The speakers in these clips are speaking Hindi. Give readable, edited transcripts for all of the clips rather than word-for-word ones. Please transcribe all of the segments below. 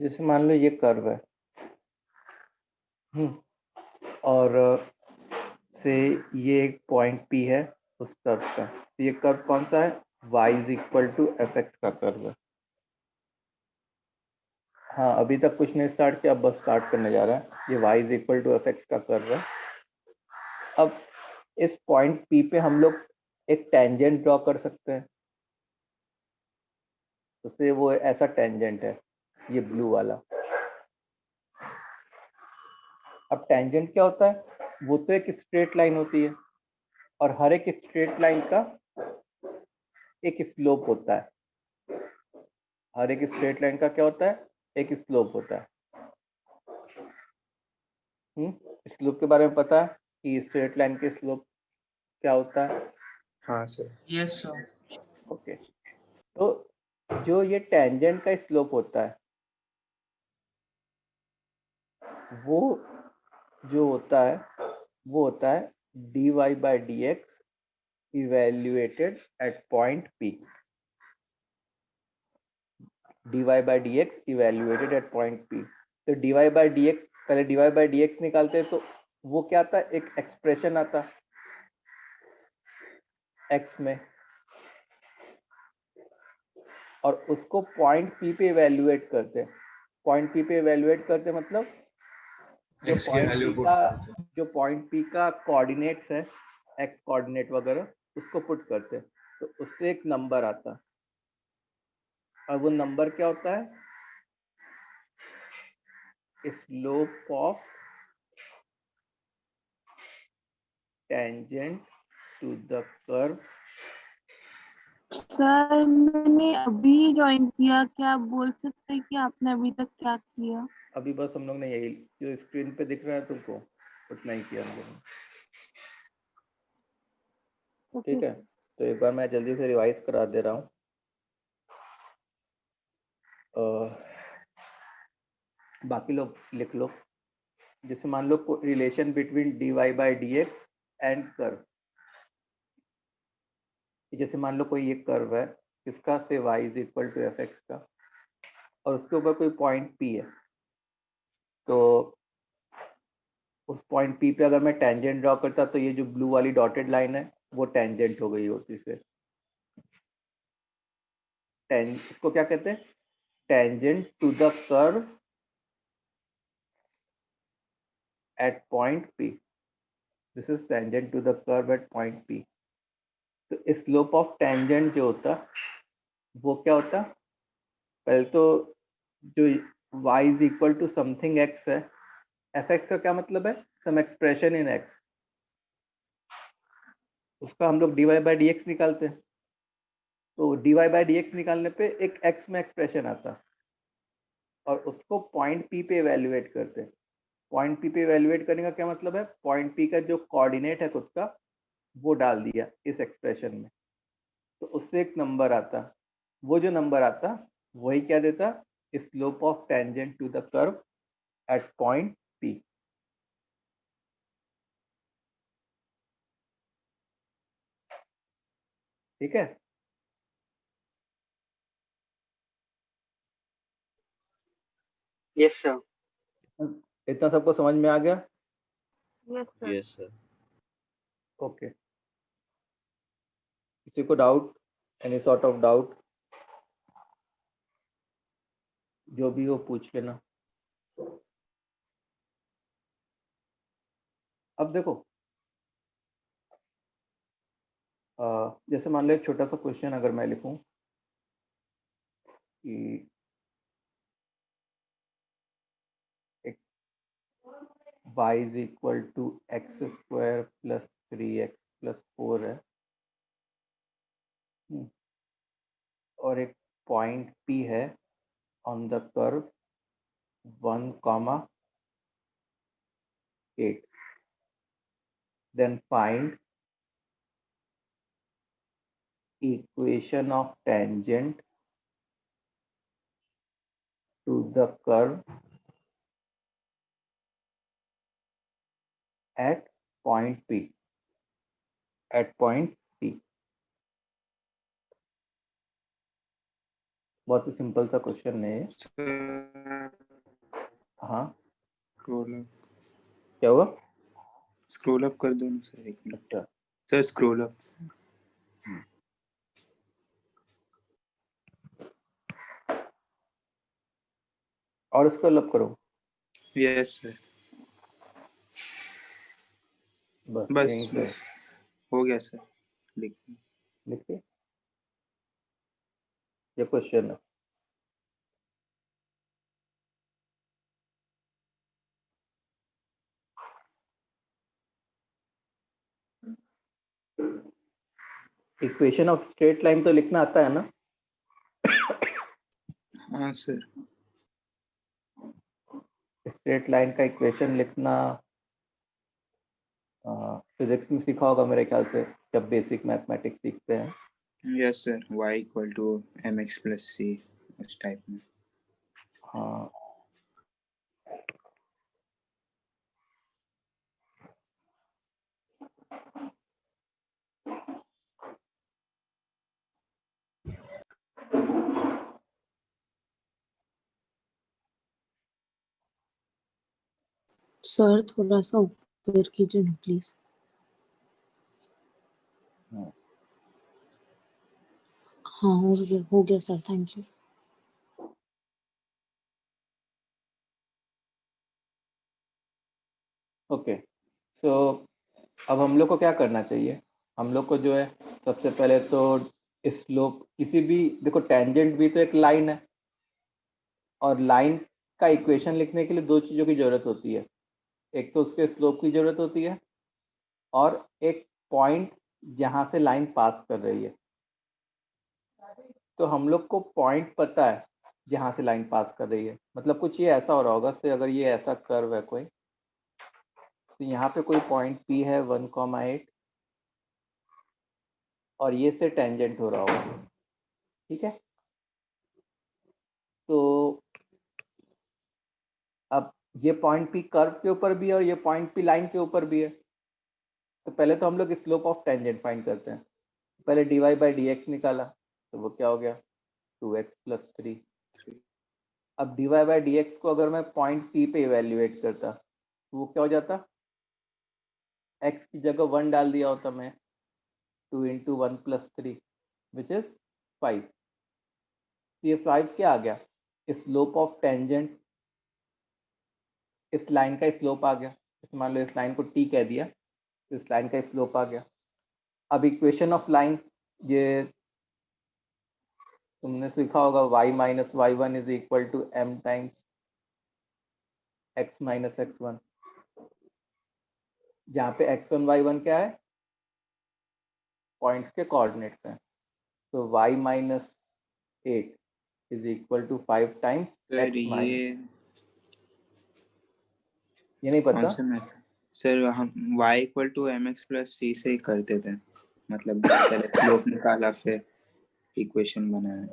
जैसे मान लो ये कर्व है और से ये एक पॉइंट P है उस कर्व का। तो ये कर्व कौन सा है? y is equal to f x का कर्व है। हाँ, अभी तक कुछ नहीं स्टार्ट किया, अब बस स्टार्ट करने जा रहा है। ये y is equal to f x का कर्व है। अब इस पॉइंट P पे हम लोग एक टेंजेंट ड्रॉ कर सकते हैं। उससे वो ऐसा टेंजेंट है, ये ब्लू वाला। अब टेंजेंट क्या होता है? वो तो एक स्ट्रेट लाइन होती है और हर एक स्ट्रेट लाइन का एक स्लोप होता है। हर एक स्ट्रेट लाइन का क्या होता है? एक स्लोप होता है। स्लोप के बारे में पता है कि स्ट्रेट लाइन के स्लोप क्या होता है? हाँ सर। Yes sir. ओके, तो जो ये टेंजेंट का स्लोप होता है वो जो होता है वो होता है dy by dx evaluated at point P। dy by dx evaluated at point P। तो dy by dx, पहले dy by dx निकालते हैं तो वो क्या आता है? एक एक्सप्रेशन आता x में, और उसको पॉइंट P पे इवेल्युएट करते हैं। पॉइंट P पे इवेल्युएट करते मतलब जो एक्स की पॉइंट वैल्यू P पुट का करते हैं। जो पॉइंट P का कोऑर्डिनेट्स है, x कोऑर्डिनेट वगैरह, उसको पुट करते हैं तो उससे एक नंबर आता है। और वो नंबर क्या होता है? Slope of tangent to the curve. Sir मैंने अभी ज्वाइन किया, क्या आप बोल सकते हैं कि आपने अभी तक क्या किया? अभी बस हम लोग ने यही जो स्क्रीन पे दिख रहा है तुमको, उतना ही किया हम लोगों ने। ओके ठीक है, तो एक बार मैं जल्दी से रिवाइज करा दे रहा हूँ। बाकी लोग लिख लो। जैसे मान लो relation between dy by D X and curve. जैसे मान लो कोई एक कर्व है इसका से y is equal to f x का, और उसके ऊपर कोई पॉइंट P है। तो उस पॉइंट P पे अगर मैं टेंजेंट ड्रॉ करता तो ये जो ब्लू वाली डॉटेड लाइन है वो टेंजेंट हो गई होती। फिर इसको क्या कहते हैं? Tangent to the curve at point P। This is tangent to the curve at point P। तो स्लोप ऑफ टेंजेंट जो होता वो क्या होता? पहले तो जो y is equal to something x है, एफ एक्स का क्या मतलब है? Some expression in x। उसका हम लोग dy बाई डी एक्स निकालते हैं। तो dy बाई डी एक्स निकालने पे एक x में एक्सप्रेशन आता और उसको पॉइंट P पे इवेल्युएट करते हैं। पॉइंट P पे इवेल्युएट करने का क्या मतलब है? पॉइंट P का जो कोऑर्डिनेट है खुद का वो डाल दिया इस एक्सप्रेशन में, तो उससे एक नंबर आता। वो जो नंबर आता वही क्या देता? Slope of tangent to the curve at point P। ठीक है, यस सर। इतना सबको समझ में आ गया? Yes sir. Yes sir. Okay, किसी को doubt, any sort of doubt? जो भी हो पूछ लेना। अब देखो, जैसे मान लो एक छोटा सा क्वेश्चन अगर मैं लिखूं कि एक y is equal to x square plus 3x plus 4 है, और एक पॉइंट P है on the curve 1,8, then find equation of tangent to the curve at point P। At point P। बहुत ही सिंपल सा क्वेश्चन है ये। हाँ स्क्रॉल अप क्या हुआ? कर दो ना सर, एक मिनट अच्छा सर, स्क्रॉल अप। और इसको लब करो। यस सर, बस बस यहीं से हो गया सर, लिख लिखिए ये क्वेश्चन है। इक्वेशन ऑफ स्ट्रेट लाइन तो लिखना आता है ना? हाँ सर। स्ट्रेट लाइन का इक्वेशन लिखना फिजिक्स में सीखा होगा मेरे ख्याल से, जब बेसिक मैथमेटिक्स सीखते हैं। Yes sir, y equal to mx plus c, उस टाइप में। हाँ सर थोड़ा सा ऊपर कीजिए ना प्लीज। हाँ हो गया सर, थैंक यू। ओके, सो अब हम लोग को क्या करना चाहिए? हम लोग को जो है सबसे पहले तो स्लोप, किसी भी, देखो टेंजेंट भी तो एक लाइन है, और लाइन का इक्वेशन लिखने के लिए दो चीज़ों की ज़रूरत होती है। एक तो उसके स्लोप की ज़रूरत होती है, और एक पॉइंट जहाँ से लाइन पास कर रही है। तो हम लोग को पॉइंट पता है जहाँ से लाइन पास कर रही है, मतलब कुछ ये ऐसा हो रहा होगा से, अगर ये ऐसा कर्व है कोई, तो यहाँ पे कोई पॉइंट P है 1,8, और ये से टेंजेंट हो रहा होगा, ठीक है। तो अब ये पॉइंट P कर्व के ऊपर भी है और ये पॉइंट P लाइन के ऊपर भी है। तो पहले तो हम लोग स्लोप ऑफ टेंजेंट फाइंड करते हैं। पहले dy/dx निकाला, तो वो क्या हो गया 2x + 3। अब dy/dx को अगर मैं पॉइंट P पे इवेल्युएट करता, तो वो क्या हो जाता, x की जगह 1 डाल दिया होता मैं, 2 × 1 + 3 विच इज 5। ये 5 क्या आ गया, स्लोप ऑफ टेंजेंट, इस लाइन का स्लोप आ गया। मान लो इस लाइन को t कह दिया, तो इस लाइन का स्लोप आ गया। अब इक्वेशन ऑफ लाइन, ये तुमने सीखा होगा y - y1 = m times x - x1, जहाँ पे x1 y1 क्या है, पॉइंट्स के कोऑर्डिनेट्स हैं। तो y - 8 = 5 टाइम्स सर x - ये नहीं कौन पता? सा मैथ सर? हम y equal to mx plus c से ही करते थे, मतलब पहले स्लोप निकाला, फिर इक्वेशन बनाया,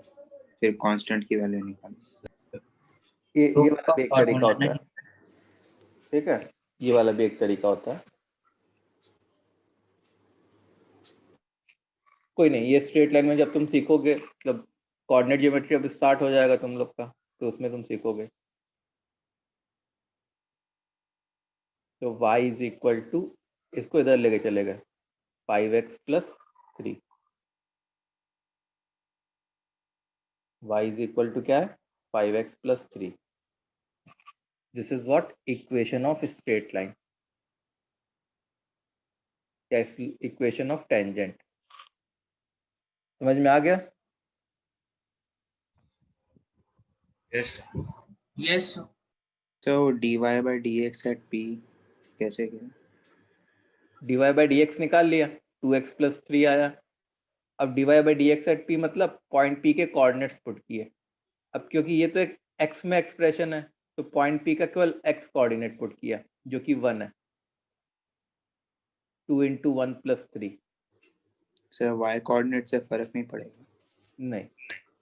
फिर कांस्टेंट की वैल्यू निकाली। ये वाला भी एक तरीका होता है, ठीक है, ये वाला भी एक तरीका होता है। कोई नहीं, ये स्ट्रेट लाइन में जब तुम सीखोगे, मतलब कोऑर्डिनेट ज्योमेट्री अब स्टार्ट हो जाएगा तुम लोग का, तो उसमें तुम सीखोगे। तो y = इसको इधर लेके चले गए 5x + 3। y क्या है, 5x + 3। This is what equation of straight line, या इक्वेशन ऑफ टेंजेंट। समझ में आ गया? यस तो dy/dx एट p कैसे किया? dy/dx निकाल लिया, 2x + 3 आया। अब dy/dx एट p मतलब पॉइंट P के कोऑर्डिनेट्स पुट किए। अब क्योंकि ये तो एक x में एक्सप्रेशन है, तो पॉइंट P का केवल x कोऑर्डिनेट पुट किया, जो कि 1 है। 2 × 1 + 3। सर y कोऑर्डिनेट से फर्क नहीं पड़ेगा? नहीं,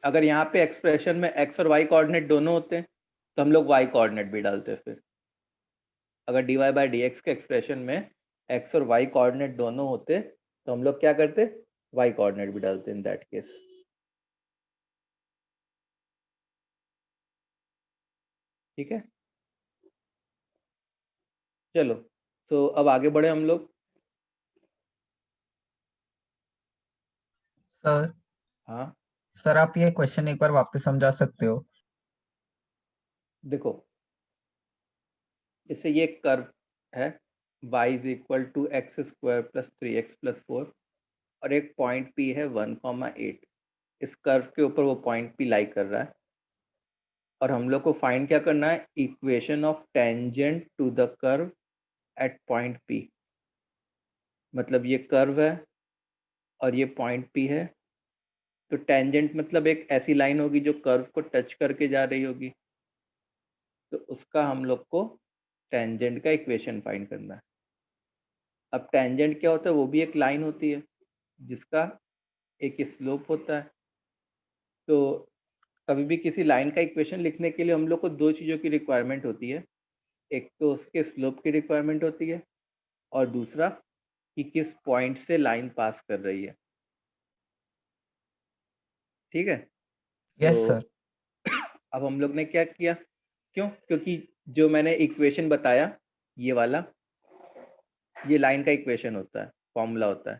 अगर यहाँ पे एक्सप्रेशन में x और y कोऑर्डिनेट दोनों होते तो हम लोग y कोऑर्डिनेट भी डालते। फिर अगर dy/dx के एक्सप्रेशन में x और y कोऑर्डिनेट दोनों होते तो हम लोग क्या करते, y कोऑर्डिनेट भी डालते इन दैट केस। ठीक है, चलो तो अब आगे बढ़े हम लोग। सर हाँ सर आप ये क्वेश्चन एक बार वापस समझा सकते हो? देखो, इससे ये कर्व है y is equal to x square plus 3x plus 4 और एक पॉइंट P है 1,8। इस कर्व के ऊपर वो पॉइंट P लाई कर रहा है और हम लोग को फाइंड क्या करना है, equation of tangent to the curve at point P। मतलब ये कर्व है और ये पॉइंट P है, तो टेंजेंट मतलब एक ऐसी लाइन होगी जो कर्व को टच करके जा रही होगी, तो उसका हम लोग को टेंजेंट का इक्वेशन फाइंड करना है। अब टेंजेंट क्या होता है, वो भी एक लाइन होती है जिसका एक स्लोप होता है। तो कभी भी किसी लाइन का इक्वेशन लिखने के लिए हम लोग को दो चीज़ों की रिक्वायरमेंट होती है, एक तो उसके स्लोप की रिक्वायरमेंट होती है और दूसरा कि किस पॉइंट से लाइन पास कर रही है। ठीक है, यस सर। अब हम लोग ने क्या किया, क्योंकि जो मैंने इक्वेशन बताया ये वाला, ये लाइन का इक्वेशन होता है, फॉर्मूला होता है।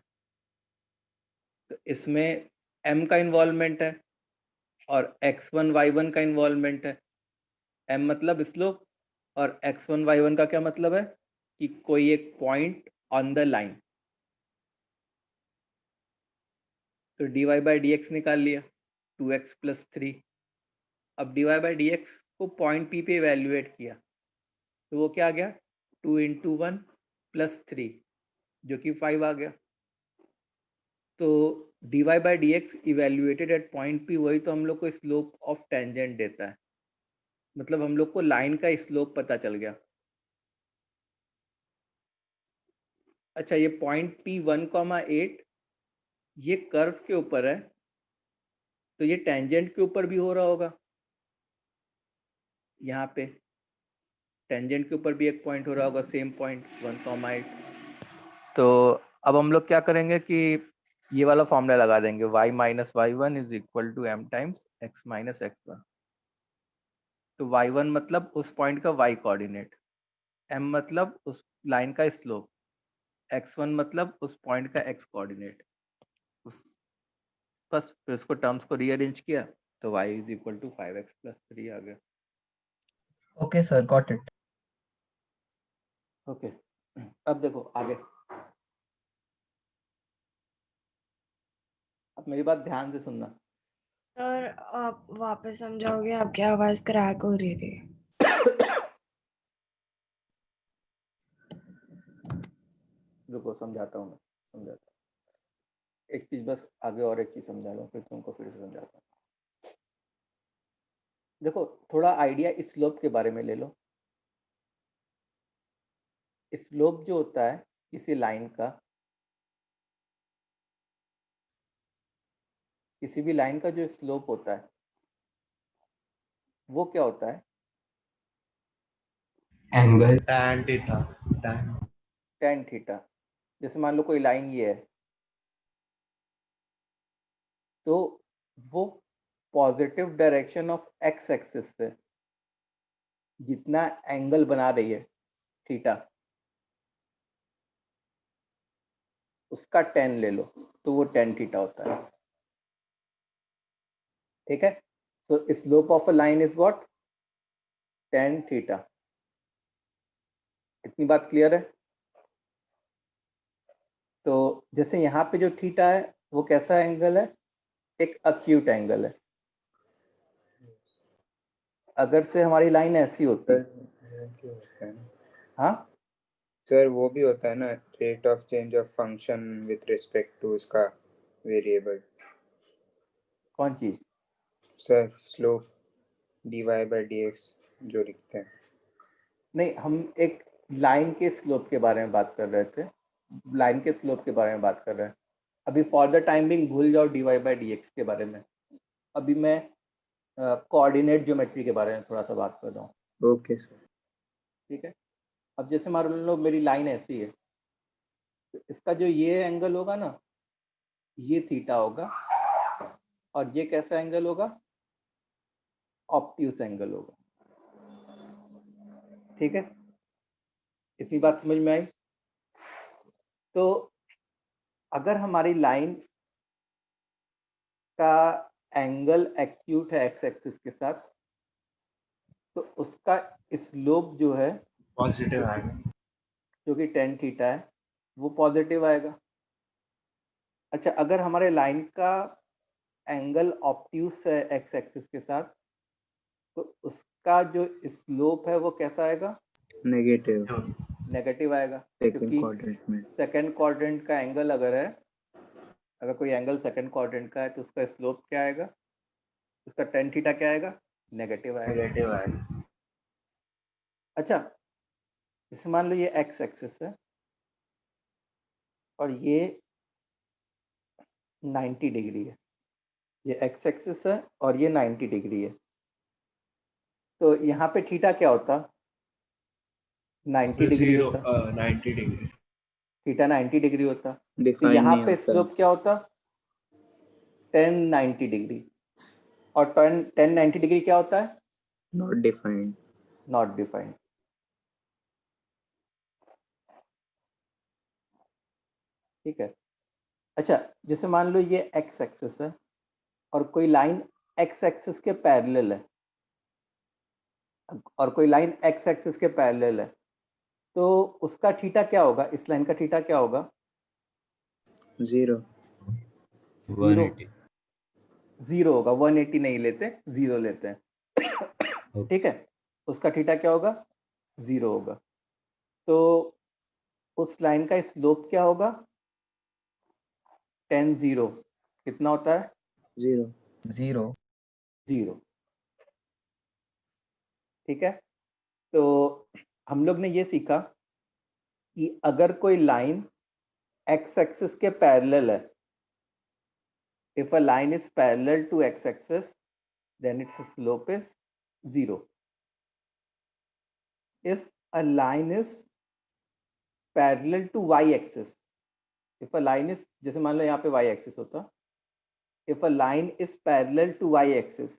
तो इसमें m का इन्वॉल्वमेंट है और x1 y1 का इन्वॉल्वमेंट है। m मतलब स्लोप और x1 y1 का क्या मतलब है कि कोई एक पॉइंट ऑन द लाइन। तो dy बाई डी एक्स निकाल लिया 2x प्लस 3। अब dy बाई डी एक्स को पॉइंट P पे इवेल्युएट किया तो वो क्या आ गया, 2 इंटू 1 प्लस 3 जो कि 5 आ गया। तो dy by D x evaluated at point P वही तो हम लोग को स्लोप ऑफ टेंजेंट देता है। मतलब हम लोग को लाइन का स्लोप पता चल गया। अच्छा, ये पॉइंट P 1,8 ये कर्व के ऊपर है, तो ये टेंजेंट के ऊपर भी हो रहा होगा। यहाँ पे टेंजेंट के ऊपर भी एक पॉइंट हो रहा होगा, सेम पॉइंट 1,8। तो अब हम लोग क्या करेंगे कि ये वाला फॉर्मूला लगा देंगे, y minus y one is equal to m times x minus x one. तो y1 मतलब उस पॉइंट का y कोऑर्डिनेट, m मतलब उस लाइन का स्लोप, x1 मतलब उस पॉइंट का x कोऑर्डिनेट। बस फिर इसको टर्म्स को रीअरेंज किया तो y is equal to 5x plus 3 आ गया। Okay sir, got it. Okay, अब देखो आगे, अब मेरी बात ध्यान से सुनना। सर आप वापस समझाओगे, आपकी आवाज क्रैक हो रही थी। रुको समझाता हूँ, मैं समझाता हूँ। एक चीज बस आगे और एक चीज समझा लो फिर तुमको फिर से समझाता हूँ। देखो थोड़ा आइडिया स्लोप के बारे में ले लो। स्लोप जो होता है किसी लाइन का, किसी भी लाइन का जो स्लोप होता है वो क्या होता है, angle tan theta, tan tan theta. जैसे मान लो कोई लाइन ये है, तो वो positive direction of x axis से जितना एंगल बना रही है थीटा, उसका टेन ले लो तो वो टेन थीटा होता है। ठीक है, सो slope of a line is what, tan theta. इतनी बात क्लियर है? तो जैसे यहाँ पे जो थीटा है वो कैसा एंगल है, एक अक्यूट एंगल है। अगर से हमारी लाइन ऐसी होती, हाँ सर वो भी होता है ना, rate of change of function with respect to उसका वेरिएबल। कौन चीज? Sir slope dy by D x जो लिखते हैं। नहीं, हम एक लाइन के स्लोप के बारे में बात कर रहे थे, लाइन के स्लोप के बारे में बात कर रहे हैं। अभी फॉर द टाइम बिंग भूल जाओ dy बाई डी एक्स के बारे में। अभी मैं कोऑर्डिनेट ज्योमेट्री के बारे में थोड़ा सा बात कर रहा हूँ। Okay sir. ठीक है, अब जैसे मान लो मेरी लाइन ऐसी है, तो इसका जो ये एंगल होगा ना, ये थीटा होगा और ये कैसा एंगल होगा, ऑब्ट्यूस एंगल होगा। ठीक है, इतनी बात समझ में आई। तो अगर हमारी लाइन का एंगल एक्यूट है एक्स एक्सिस के साथ, तो उसका स्लोप जो है पॉजिटिव आएगा। जो कि tan थीटा है वो पॉजिटिव आएगा। अच्छा, अगर हमारे लाइन का एंगल ऑब्ट्यूस है एक्स एक्सिस के साथ, तो उसका जो स्लोप है वो कैसा आएगा? नेगेटिव नेगेटिव आएगा, सेकंड क्योंकि क्वाड्रेंट में। सेकंड क्वाड्रेंट का एंगल अगर कोई एंगल सेकंड क्वाड्रेंट का है तो उसका स्लोप क्या आएगा? उसका tan थीटा क्या आएगा? नेगेटिव आएगा। नेगेटिव आएगा। अच्छा, जैसे मान लो ये एक्स एक्सिस है और ये 90 डिग्री है। ये एक्स एक्सिस है और ये 90 डिग्री है। तो यहाँ पे थीटा क्या होता? 90 डिग्री होता। 90 डिग्री। थीटा 90 डिग्री होता। तो डिफाइन यहाँ नहीं पे होता। स्लोप क्या होता? tan 90 degree. और tan 90 डिग्री क्या होता है? Not defined. Not defined. ठीक है। अच्छा, जैसे मान लो ये एक्स एक्सिस है और कोई लाइन एक्स एक्सिस के पैरेलल है, और कोई लाइन एक्स एक्सिस के पैरेलल है, तो उसका थीटा क्या होगा? इस लाइन का थीटा क्या होगा? 0 जीरो होगा। 180 नहीं लेते, 0 लेते हैं। ठीक है, उसका थीटा क्या होगा? 0 होगा। तो उस लाइन का स्लोप क्या होगा? tan 0 कितना होता है? 0 0 0। ठीक है, तो हम लोग ने ये सीखा कि अगर कोई लाइन एक्स एक्सिस के पैरेलल है, if a line is parallel to x axis, then its slope is 0. If a line is parallel to y axis, if a line is, जैसे मान लो यहाँ पे y axis होता, if a line is parallel to y axis,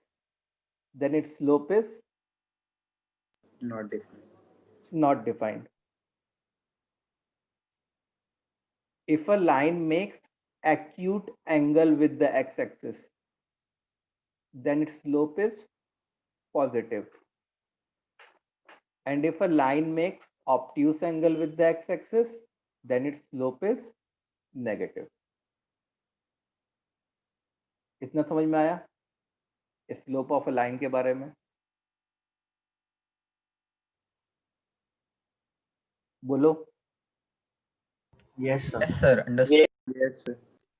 then its slope is not defined. not defined. If a line makes acute angle with the x axis, then its slope is positive. And if a line makes obtuse angle with the x axis, then its slope is negative. इतना समझ में आया स्लोप ऑफ अ लाइन के बारे में? बोलो। Yes sir. Yes sir, understood. Yes sir.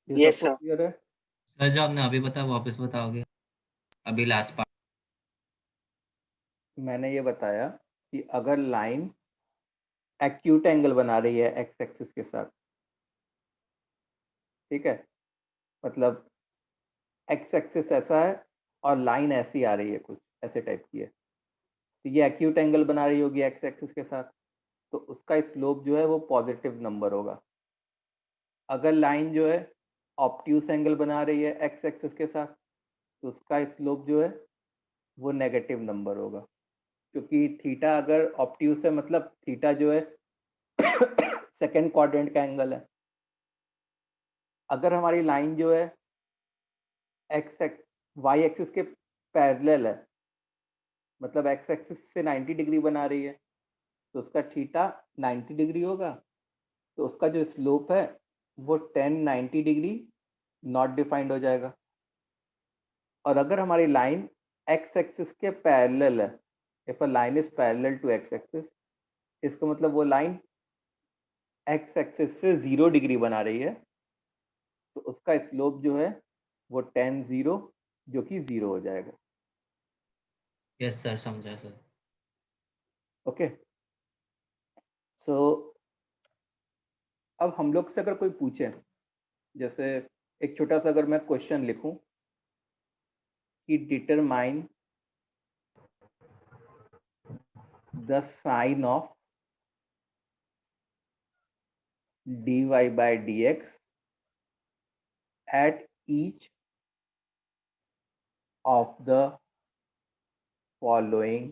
ये Yes, सबको sir. क्लियर है? सर जो आपने अभी बताया वापस बताओगे, अभी लास्ट पार्ट। मैंने ये बताया कि अगर लाइन एक्यूट एंगल बना रही है एक्स एक्सिस के साथ, ठीक है, मतलब एक्स एक्सिस ऐसा है और लाइन ऐसी आ रही है, कुछ ऐसे टाइप की है, तो ये एक्यूट एंगल बना रही होगी एक्स एक्सिस के साथ, तो उसका स्लोप जो है वो पॉजिटिव नंबर होगा। अगर लाइन जो है ऑब्ट्यूस एंगल बना रही है एक्स एक्सिस के साथ, तो उसका स्लोप जो है वो नेगेटिव नंबर होगा, क्योंकि थीटा अगर ऑब्ट्यूस है मतलब थीटा जो है सेकेंड क्वाड्रेंट का एंगल है। अगर हमारी लाइन जो है एक्स एक्स वाई एक्सिस के पैरेलल है, मतलब एक्स एक्सिस से 90 डिग्री बना रही है, तो उसका थीटा 90 डिग्री होगा, तो उसका जो स्लोप है वो tan 90 डिग्री नॉट डिफाइंड हो जाएगा। और अगर हमारी लाइन एक्स एक्सिस के पैरेलल है, if a line is parallel to x axis, इसका मतलब वो लाइन एक्स एक्सिस से 0 डिग्री बना रही है, तो उसका स्लोप जो है वो tan 0 जो कि 0 हो जाएगा। यस सर, समझा सर। ओके, सो अब हम लोग से अगर कोई पूछे, जैसे एक छोटा सा अगर मैं क्वेश्चन लिखूं कि determine the sign of dy by dx at each of the following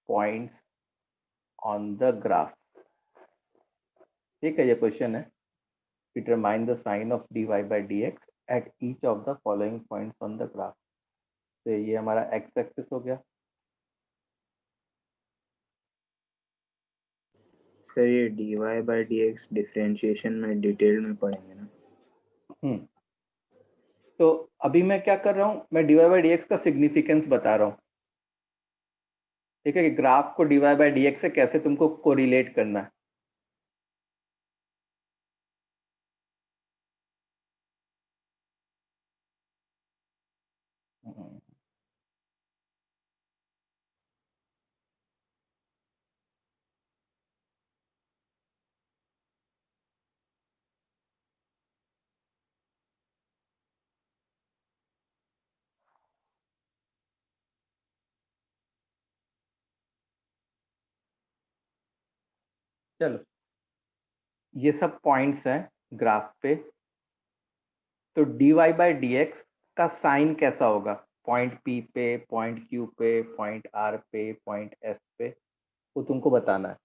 points on the graph. ठीक है, ये क्वेश्चन है. Determine the sign of dy by dx at each of the following points on the graph. तो ये हमारा x एक्सिस हो गया. सर ये dy by dx डिफरेंशिएशन में डिटेल में पढ़ेंगे ना. तो अभी मैं क्या कर रहा हूँ, मैं dy by dx का सिग्निफिकेंस बता रहा हूँ. ठीक है, कि ग्राफ को dy by dx से कैसे तुमको कोरिलेट करना है. चलो, ये सब पॉइंट्स हैं ग्राफ पे. तो dy by dx का साइन कैसा होगा, पॉइंट P पे, पॉइंट Q पे, पॉइंट R पे, पॉइंट S पे, वो तुमको बताना है.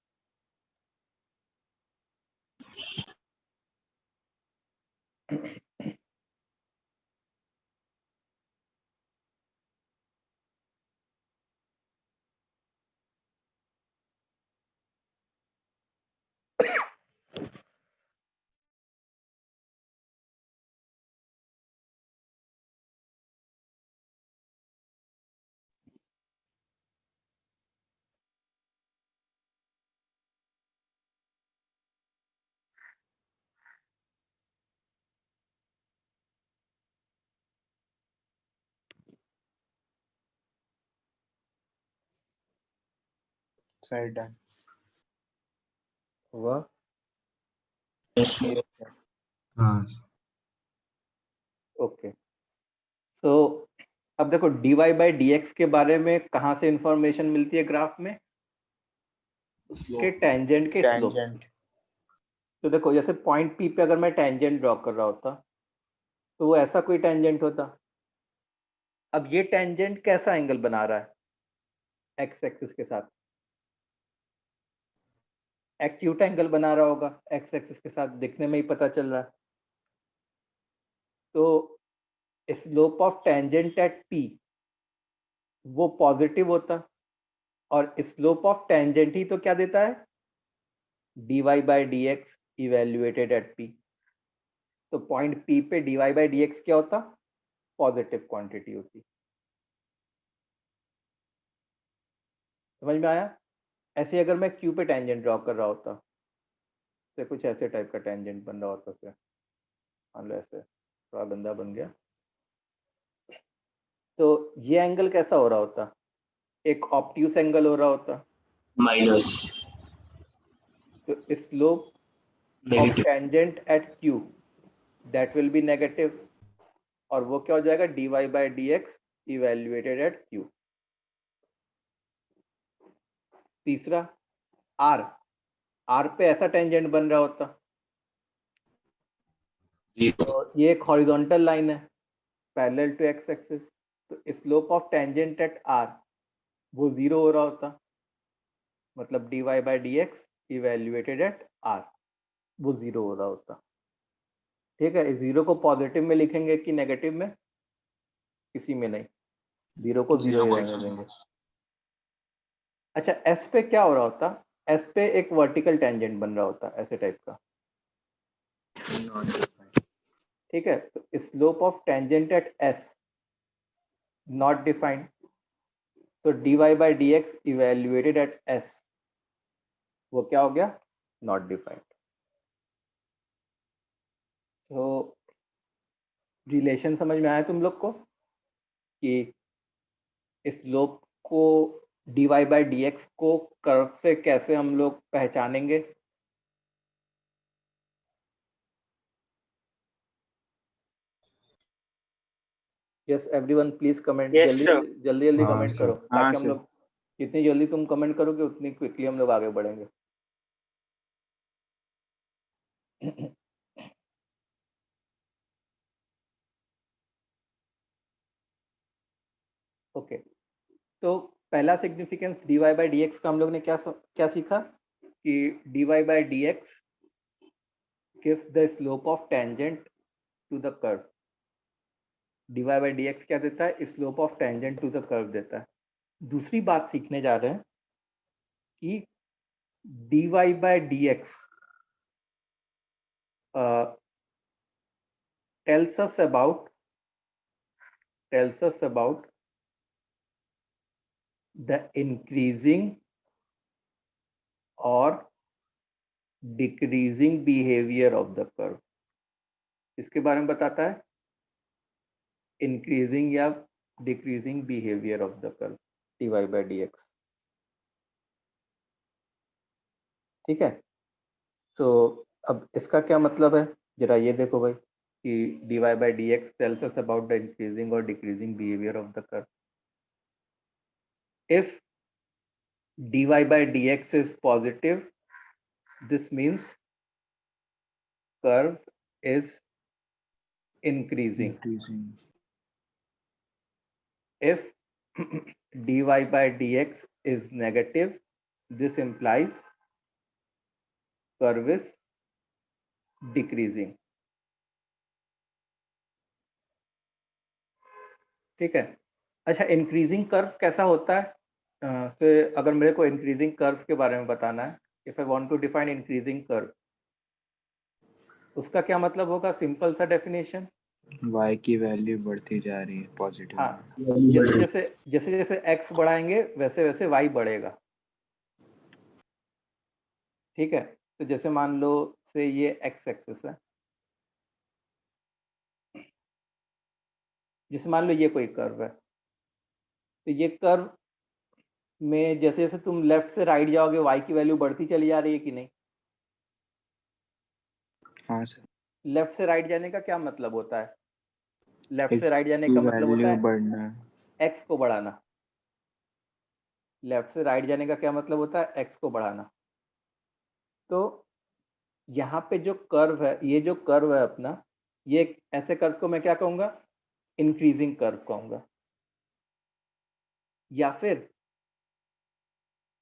Sir done. हुआ. हाँ. ओके. सो अब देखो dy by dx के बारे में कहाँ से इंफॉर्मेशन मिलती है ग्राफ में, के टेंजेंट के स्लोप. टेंजेंट. तो देखो, जैसे पॉइंट P पे अगर मैं टेंजेंट ड्रॉ कर रहा होता तो वो ऐसा कोई टेंजेंट होता. अब ये टेंजेंट कैसा एंगल बना रहा है x एक्सिस के साथ, एक्यूट एंगल बना रहा होगा x एक्सिस के साथ, दिखने में ही पता चल रहा है. तो slope of tangent eight P वो पॉजिटिव होता, और स्लोप ऑफ टेंजेंट ही तो क्या देता है, dy by dx evaluated at P. तो पॉइंट P पे dy by dx क्या होता, पॉजिटिव क्वांटिटी होती. समझ में आया. ऐसे अगर मैं Q पे टेंजेंट ड्रॉ कर रहा होता तो कुछ ऐसे टाइप का टेंजेंट बन रहा होता से, मान लो ऐसे, थोड़ा गंदा बन गया. तो ये एंगल कैसा हो रहा होता, एक ऑब्ट्यूस एंगल हो रहा होता. माइनस तो slope of tangent at Q that will be negative, और वो क्या हो जाएगा, dy by dx evaluated at Q. तीसरा R पे ऐसा टेंजेंट बन रहा होता. तो ये एक हॉरिजॉन्टल लाइन है पैरेलल टू x एक्सिस. तो slope of tangent eight R वो 0 हो रहा होता, मतलब dy by dx evaluated at R वो 0 हो रहा होता. ठीक है, इस 0 को पॉजिटिव में लिखेंगे कि नेगेटिव में, किसी में नहीं, 0 को 0 ही रहने देंगे. अच्छा, S पे क्या हो रहा होता, S पे एक वर्टिकल टेंजेंट बन रहा होता ऐसे टाइप का. ठीक है, तो slope of tangent at S not defined. तो dy by dx evaluated at S वो क्या हो गया, नॉट डिफाइंड. तो रिलेशन समझ में आया तुम लोग को कि स्लोप को dy by dx को कर्व से कैसे हम लोग पहचानेंगे. Yes everyone please comment, Yes, जल्दी sir. जल्दी जल्दी हाँ, कमेंट sir. करो, हाँ, ताकि हम sir. लोग, जितनी जल्दी तुम कमेंट करोगे उतनी क्विकली हम लोग आगे बढ़ेंगे. ओके. तो पहला सिग्निफिकेंस dy बाई dx का हम लोग ने क्या सीखा कि dy by dx gives the slope of tangent to the curve. dy by dx क्या देता है? Slope of tangent to the curve देता है. दूसरी बात सीखने जा रहे हैं कि dy by dx tells us about the increasing or decreasing behavior of the curve. इसके बारे में बताता है इंक्रीजिंग या decreasing behaviour of the curve dy by dx. ठीक है. सो अब इसका क्या मतलब है, जरा ये देखो भाई कि dy by dx tells us about the increasing or decreasing behavior of the curve. If dy by dx is positive, this means curve is increasing. If dy by dx is negative, this implies curve is decreasing. ठीक है. अच्छा, इंक्रीजिंग कर्व कैसा होता है? अगर मेरे को इंक्रीजिंग कर्व के बारे में बताना है, if I want to define increasing curve, उसका क्या मतलब होगा? सिंपल सा डेफिनेशन, y की वैल्यू बढ़ती जा रही है पॉजिटिव. हाँ, जैसे जैसे x बढ़ाएंगे वैसे वैसे y बढ़ेगा. ठीक है. तो जैसे मान लो से ये x एक्सिस है, जैसे मान लो ये कोई कर्व है, तो ये कर्व में जैसे जैसे तुम लेफ्ट से राइट जाओगे y की वैल्यू बढ़ती चली जा रही है कि नहीं? हाँ सर. लेफ्ट से राइट जाने का क्या मतलब होता है? लेफ्ट से राइट जाने का मतलब होता है बढ़ना, x को बढ़ाना. लेफ्ट से राइट जाने का क्या मतलब होता है? x को बढ़ाना. तो यहाँ पे जो कर्व है, ये जो कर्व है अपना, ये ऐसे कर्व को मैं क्या कहूँगा? इंक्रीजिंग कर्व कहूँगा, या फिर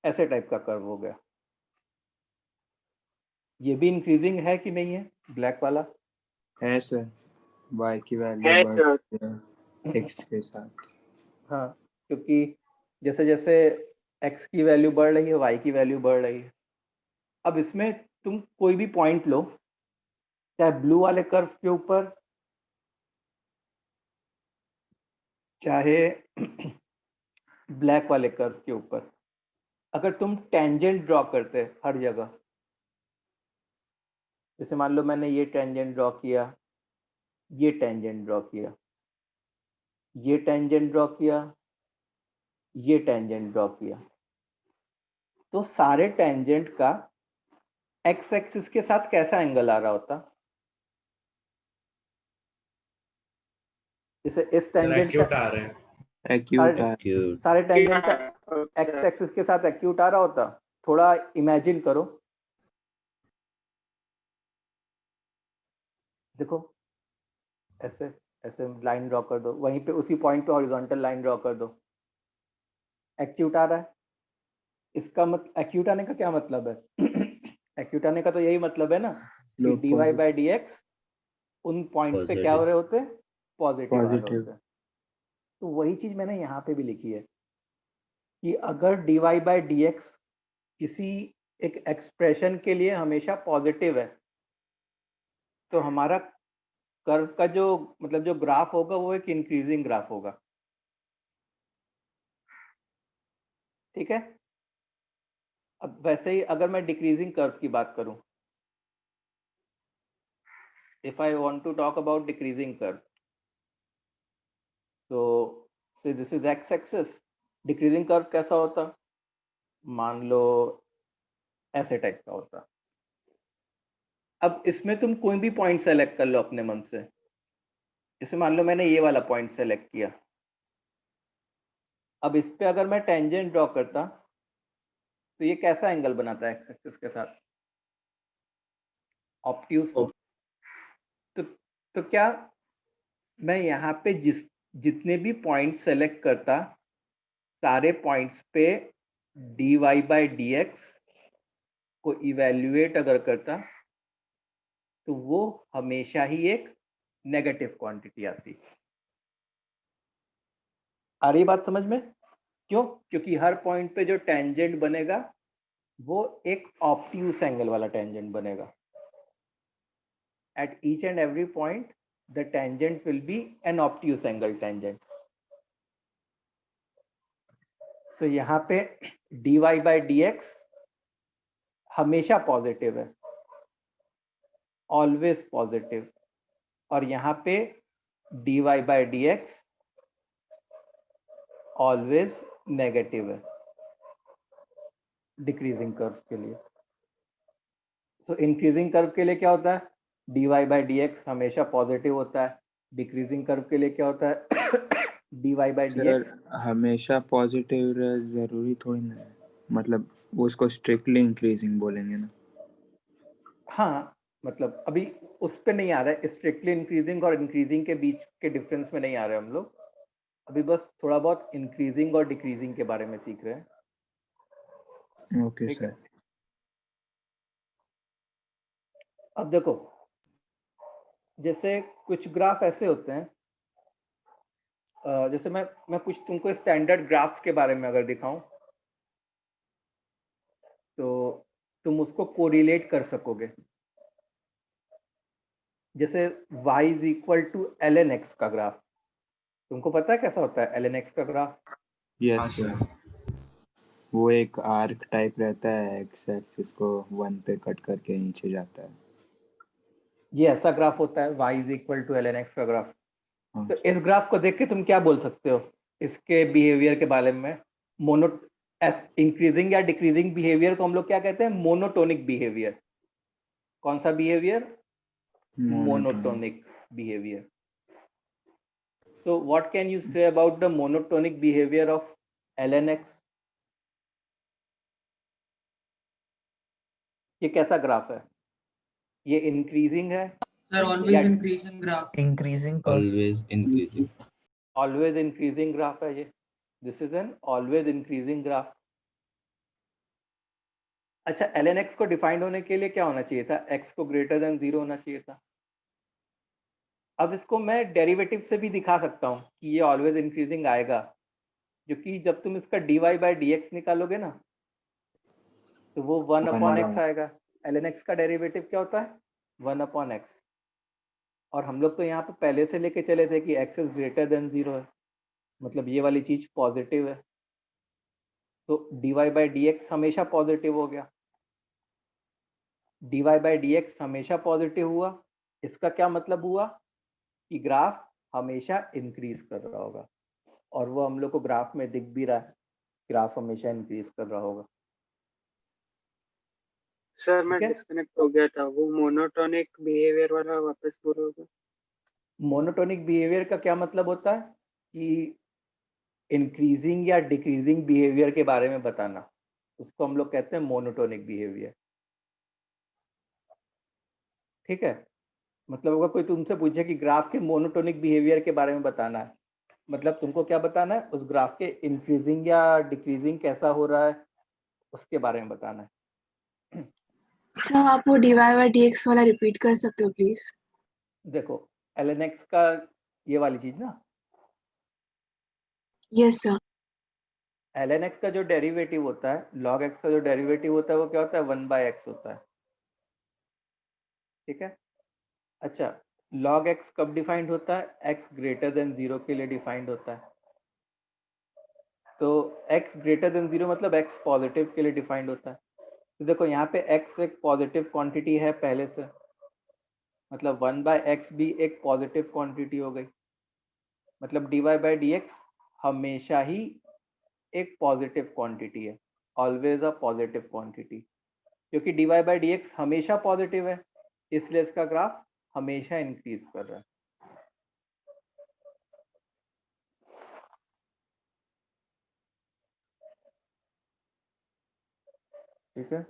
ऐसे टाइप का कर्व हो गया. ये भी इंक्रीजिंग है कि नहीं है? ब्लैक वाला है सर. y की वैल्यू है बढ़ सर. रही है x के साथ. हाँ, क्योंकि जैसे जैसे x की वैल्यू बढ़ रही है, y की वैल्यू बढ़ रही है. अब इसमें तुम कोई भी पॉइंट लो, चाहे ब्लू वाले कर्व के ऊपर, चाहे ब्लैक वाले कर्व के ऊपर, अगर तुम टेंजेंट ड्रॉ करते हर जगह, जैसे मान लो मैंने ये टेंजेंट ड्रॉ किया, ये टेंजेंट ड्रॉ किया, ये टेंजेंट ड्रॉ किया, ये टेंजेंट ड्रॉ किया, तो सारे टेंजेंट का एक्स एक्सिस के साथ कैसा एंगल आ रहा होता? जैसे इस टेंजेंट का आ रहे हैं. सारे टेंजेंट का एक्स एक्सिस के साथ एक्यूट आ रहा होता. थोड़ा इमेजिन करो, देखो ऐसे ऐसे लाइन ड्रॉ कर दो, वहीं पे उसी पॉइंट पे हॉरिजॉन्टल लाइन ड्रॉ कर दो, एक्यूट आ रहा है. इसका मतलब एक्यूट आने का क्या मतलब है? एक्यूट आने का तो यही मतलब है ना कि dy बाई dx उन पॉइंट पे क्या हो रहे होते? पॉजिटिव आ रहे होते. तो वही चीज मैंने यहाँ पे भी लिखी है कि अगर dy बाई dx किसी एक एक्सप्रेशन के लिए हमेशा पॉजिटिव है, तो हमारा कर्व का जो मतलब जो ग्राफ होगा वो एक इंक्रीजिंग ग्राफ होगा. ठीक है. अब वैसे ही अगर मैं डिक्रीजिंग कर्व की बात करूं, if I want to talk about decreasing curve, तो से this is x axis. Decreasing curve कैसा होता? मान लो ऐसे टाइप का होता. अब इसमें तुम कोई भी पॉइंट सेलेक्ट कर लो अपने मन से. जैसे मान लो मैंने ये वाला पॉइंट सेलेक्ट किया. अब इस पे अगर मैं टेंजेंट ड्रॉ करता, तो ये कैसा एंगल बनाता है एक्स एक्सिस के साथ? ऑब्ट्यूज. तो क्या मैं यहाँ पे जितने भी पॉइंट सेलेक्ट करता, सारे पॉइंट्स पे dy बाई dx को इवेल्युएट अगर करता तो वो हमेशा ही एक नेगेटिव क्वांटिटी आती। आ रही बात समझ में? क्यों? क्योंकि हर पॉइंट पे जो टेंजेंट बनेगा वो एक ऑब्ट्यूस एंगल वाला टेंजेंट बनेगा। At each and every point, the tangent will be an obtuse angle tangent. So यहाँ पे dy by dx हमेशा पॉजिटिव है, ऑलवेज पॉजिटिव, और यहाँ पे dy by dx always negative है डिक्रीजिंग कर्व के लिए। तो इंक्रीजिंग कर्व के लिए क्या होता है? dy by dx हमेशा पॉजिटिव होता है। डिक्रीजिंग कर्व के लिए क्या होता है? dy by dx सर हमेशा पॉजिटिव जरूरी थोड़ी ना है, मतलब वो उसको स्ट्रिक्टली इंक्रीजिंग बोलेंगे ना। हाँ, मतलब अभी उस पे नहीं आ रहा है, स्ट्रिक्टली इंक्रीजिंग और इंक्रीजिंग के बीच के डिफरेंस में नहीं आ रहे हम लोग। अभी बस थोड़ा बहुत इंक्रीजिंग और डिक्रीजिंग के बारे में सीख रहे हैं। ओके ठीक है, सर। अब देखो, जैसे कुछ ग्राफ ऐसे होते हैं, जैसे मैं कुछ तुमको स्टैंडर्ड ग्राफ्स के बारे में अगर दिखाऊं तो तुम उसको कोरिलेट कर सकोगे। जैसे y is equal to ln x का ग्राफ, तुमको पता है कैसा होता है ln x का ग्राफ? हाँ यस सर, सर। वो एक आर्क टाइप रहता है, एक्स एक्सिस को 1 पे कट करके नीचे जाता है। ये ऐसा ग्राफ होता है y is equal to ln x का ग्राफ। हाँ तो सर। इस ग्राफ को देख के तुम क्या बोल सकते हो इसके बिहेवियर के बारे में? मोनो इंक्रीजिंग या डिक्रीजिंग बिहेवियर को हम लोग क्या कहते हैं? Monotonic behaviour. कौन सा behaviour? Monotonic behaviour. So what can you say about the monotonic behavior of ln x? ये कैसा ग्राफ है? ये इंक्रीजिंग है Sir, always या increasing graph. Increasing always increasing. Always increasing graph है? ये this is an always increasing graph. अच्छा, ln x को डिफाइंड होने के लिए क्या होना चाहिए था? x को ग्रेटर देन 0 होना चाहिए था। अब इसको मैं डेरिवेटिव से भी दिखा सकता हूँ कि ये ऑलवेज इंक्रीजिंग आएगा, क्योंकि जब तुम इसका dy बाई dx निकालोगे ना तो वो 1 अपॉन x आएगा। ln x का डेरिवेटिव क्या होता है? 1 अपॉन x। और हम लोग तो यहाँ पे पहले से लेके चले थे कि x इज ग्रेटर देन 0 है, मतलब ये वाली चीज पॉजिटिव है, तो dy बाई dx हमेशा पॉजिटिव हो गया। dy बाई dx हमेशा पॉजिटिव हुआ, इसका क्या मतलब हुआ कि ग्राफ हमेशा इंक्रीज कर रहा होगा, और वो हम लोग को ग्राफ में दिख भी रहा है, ग्राफ हमेशा इंक्रीज कर रहा होगा। सर मैं ठीक है, डिस्कनेक्ट हो गया था, वो मोनोटोनिक बिहेवियर वाला वापस बोलोगे? मोनोटोनिक बिहेवियर का क्या मतलब होता है? कि इंक्रीजिंग या डिक्रीजिंग बिहेवियर के बारे में बताना, उसको हम लोग कहते हैं मोनोटोनिक बिहेवियर। ठीक है, मतलब अगर कोई तुमसे पूछे कि ग्राफ के मोनोटोनिक बिहेवियर के बारे में बताना है, मतलब तुमको क्या बताना है? उस ग्राफ के इंक्रीजिंग या डिक्रीजिंग कैसा हो रहा है उसके बारे में बताना है। सर आप वो dy बाई dx वाला रिपीट कर सकते हो प्लीज? देखो, ln x का ये वाली चीज ना, यस सर। ln x का जो डेरिवेटिव होता है, log x का जो डेरिवेटिव होता है वो क्या होता है? 1 बाय x होता है। ठीक है, अच्छा, log x कब डिफाइंड होता है? x ग्रेटर देन 0 के लिए डिफाइंड होता है। तो x ग्रेटर देन 0 मतलब x पॉजिटिव के लिए डिफाइंड होता है। तो देखो यहाँ पे x एक पॉजिटिव क्वांटिटी है पहले से, मतलब 1 बाय x भी एक पॉजिटिव क्वांटिटी हो गई, मतलब dy बाई dx हमेशा ही एक पॉजिटिव क्वांटिटी है, ऑलवेज अ पॉजिटिव क्वांटिटी। क्योंकि dy बाई dx हमेशा पॉजिटिव है, इसलिए इसका ग्राफ हमेशा इंक्रीज कर रहा है। ठीक है,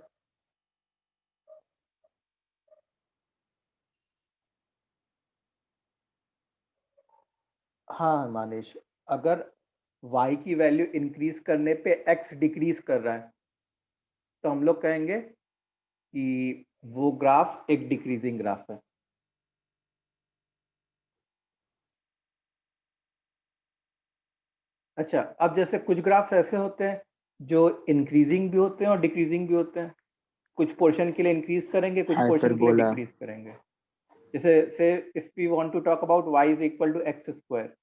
हाँ मानिश, अगर y की वैल्यू इंक्रीज करने पे x डिक्रीज कर रहा है, तो हम लोग कहेंगे कि वो ग्राफ एक डिक्रीजिंग ग्राफ है। अच्छा, अब जैसे कुछ ग्राफ्स ऐसे होते हैं जो इंक्रीजिंग भी होते हैं और डिक्रीजिंग भी होते हैं। कुछ पोर्शन के लिए इंक्रीज करेंगे, कुछ पोर्शन के लिए हाइपरबोला। डिक्रीज करेंगे। जैसे से if we want to talk about y is equal to x square,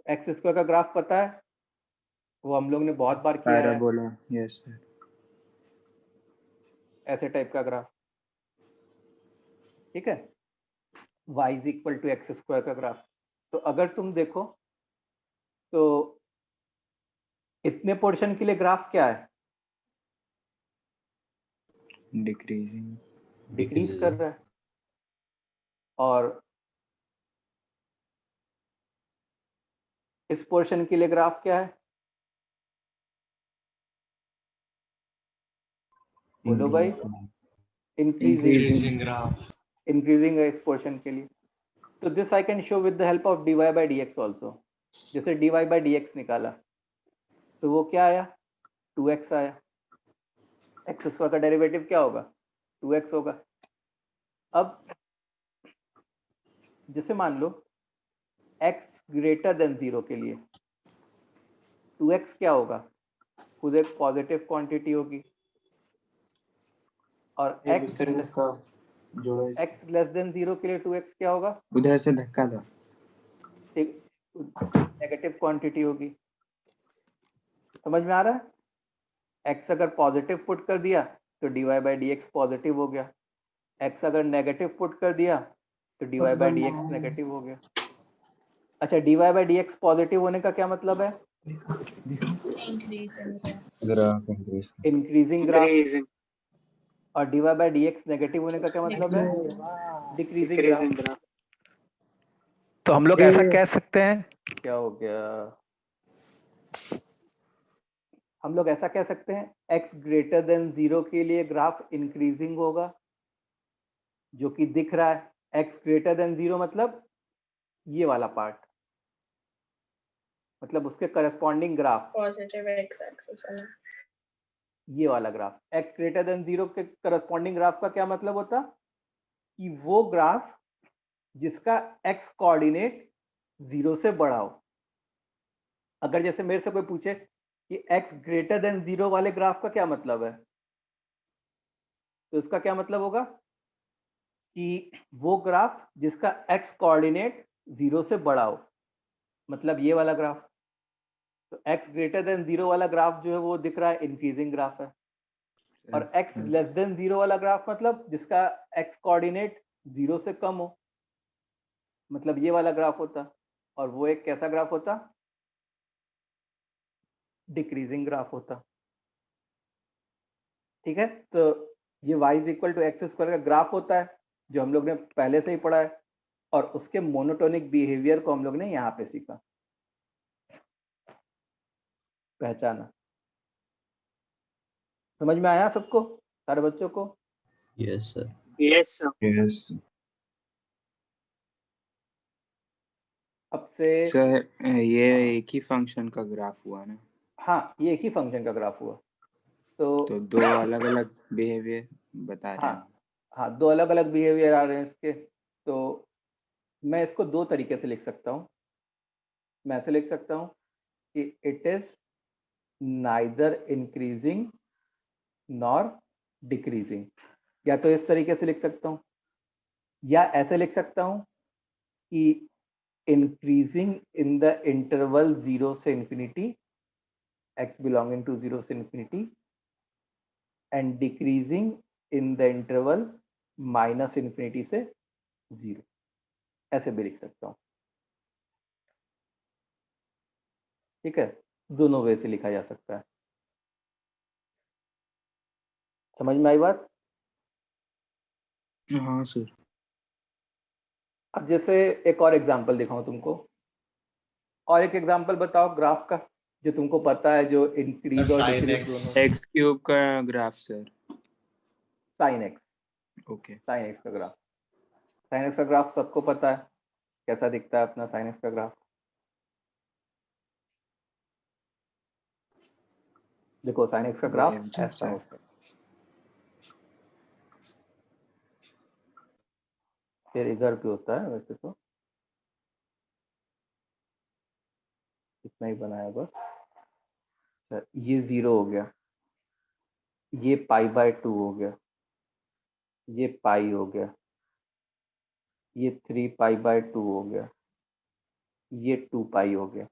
x square का ग्राफ पता है, वो हम लोग ने बहुत बार किया है, पैराबोला, यस सर। ऐसे टाइप का ग्राफ, ठीक है, y is equal to x square का ग्राफ। तो अगर तुम देखो तो इतने पोर्शन के लिए ग्राफ क्या है, डिक्रीजिंग। डिक्रीज कर रहा है, और इस पोर्शन के लिए ग्राफ क्या है, बोलो भाई, इंक्रीजिंग, इंक्रीजिंग ग्राफ। इंक्रीजिंग है इस पोर्शन के लिए। तो this I can show with the help of dy by dx also. जैसे dy बाई dx निकाला तो वो क्या आया, 2x आया। एक्स स्क्वायर का डेरिवेटिव क्या होगा, 2x होगा। अब जैसे मान लो x ग्रेटर देन 0 के लिए 2x क्या होगा, खुद एक पॉजिटिव क्वांटिटी होगी, और x लेस देन 0 के लिए 2x क्या होगा, उधर से धक्का दो। एक नेगेटिव क्वांटिटी होगी। समझ में आ रहा है, x अगर पॉजिटिव पुट कर दिया तो dy बाई dx पॉजिटिव हो गया, x अगर नेगेटिव पुट कर दिया तो dy बाई dx नेगेटिव हो गया। अच्छा, dy बाई dx पॉजिटिव होने का क्या मतलब है, graph increase. Increasing graph, increasing और dy बाई dx नेगेटिव होने का क्या मतलब है, डिक्रीजिंग ग्राफ। Decreasing graph. तो हम लोग ऐसा कह सकते हैं, क्या हो गया, हम लोग ऐसा कह सकते हैं x ग्रेटर देन 0 के लिए ग्राफ इंक्रीजिंग होगा, जो कि दिख रहा है। x ग्रेटर देन 0 मतलब ये वाला पार्ट, मतलब उसके corresponding graph, positive x axis वाला। ये वाला ग्राफ x ग्रेटर देन 0 के करस्पॉन्डिंग ग्राफ का क्या मतलब होता, कि वो ग्राफ जिसका x कोऑर्डिनेट 0 से बड़ा हो। अगर जैसे मेरे से कोई पूछे कि x ग्रेटर देन 0 वाले ग्राफ का क्या मतलब है, तो इसका क्या मतलब होगा कि वो ग्राफ जिसका x कोऑर्डिनेट 0 से बड़ा हो, मतलब ये वाला ग्राफ। तो x ग्रेटर देन 0 वाला ग्राफ जो है वो दिख रहा है इंक्रीजिंग ग्राफ है, और x लेस देन 0 वाला ग्राफ मतलब जिसका x कोऑर्डिनेट 0 से कम हो, मतलब ये वाला ग्राफ होता, और वो एक कैसा ग्राफ होता, डिक्रीजिंग ग्राफ होता। ठीक है, तो ये y is equal to x square का ग्राफ होता है, जो हम लोग ने पहले से ही पढ़ा है, और उसके मोनोटोनिक बिहेवियर को हम लोग ने यहाँ पे सीखा, पहचाना। समझ में आया सबको, सारे बच्चों को? Yes sir. Yes sir. Yes. अब से सर ये एक ही फंक्शन का ग्राफ हुआ ना? हाँ, ये एक ही फंक्शन का ग्राफ हुआ। तो दो अलग अलग बिहेवियर बता रहे हैं। हाँ, दो अलग अलग बिहेवियर आ रहे हैं इसके। तो मैं इसको दो तरीके से लिख सकता हूँ। मैं ऐसे लिख सकता हूँ कि it is neither increasing nor decreasing, या तो इस तरीके से लिख सकता हूँ, या ऐसे लिख सकता हूँ कि इंक्रीजिंग इन द इंटरवल 0 से इंफिनिटी, x बिलोंगिंग टू 0 से infinity, and decreasing in the interval minus infinity से 0, ऐसे भी लिख सकता हूँ। ठीक है, दोनों वे से लिखा जा सकता है। समझ में आई बात? हाँ सर। अब जैसे एक और एग्जांपल दिखाऊं तुमको, और एक एग्जांपल बताओ ग्राफ का जो तुमको पता है, जो इंक्रीज और sin डिक्रीज x। दोनों। एक्स क्यूब का graph sir. Sine x, okay. Sign x का ग्राफ, साइन एक्स का ग्राफ सबको पता है कैसा दिखता है अपना साइन एक्स का ग्राफ। देखो साइन एक्स का ग्राफ जी ऐसा सर। होता है, फिर इधर भी होता है, वैसे तो इतना ही बनाया बस। अच्छा, ये 0 हो गया, ये π/2 हो गया, ये पाई हो गया, ये 3π/2 हो गया, ये 2π हो गया।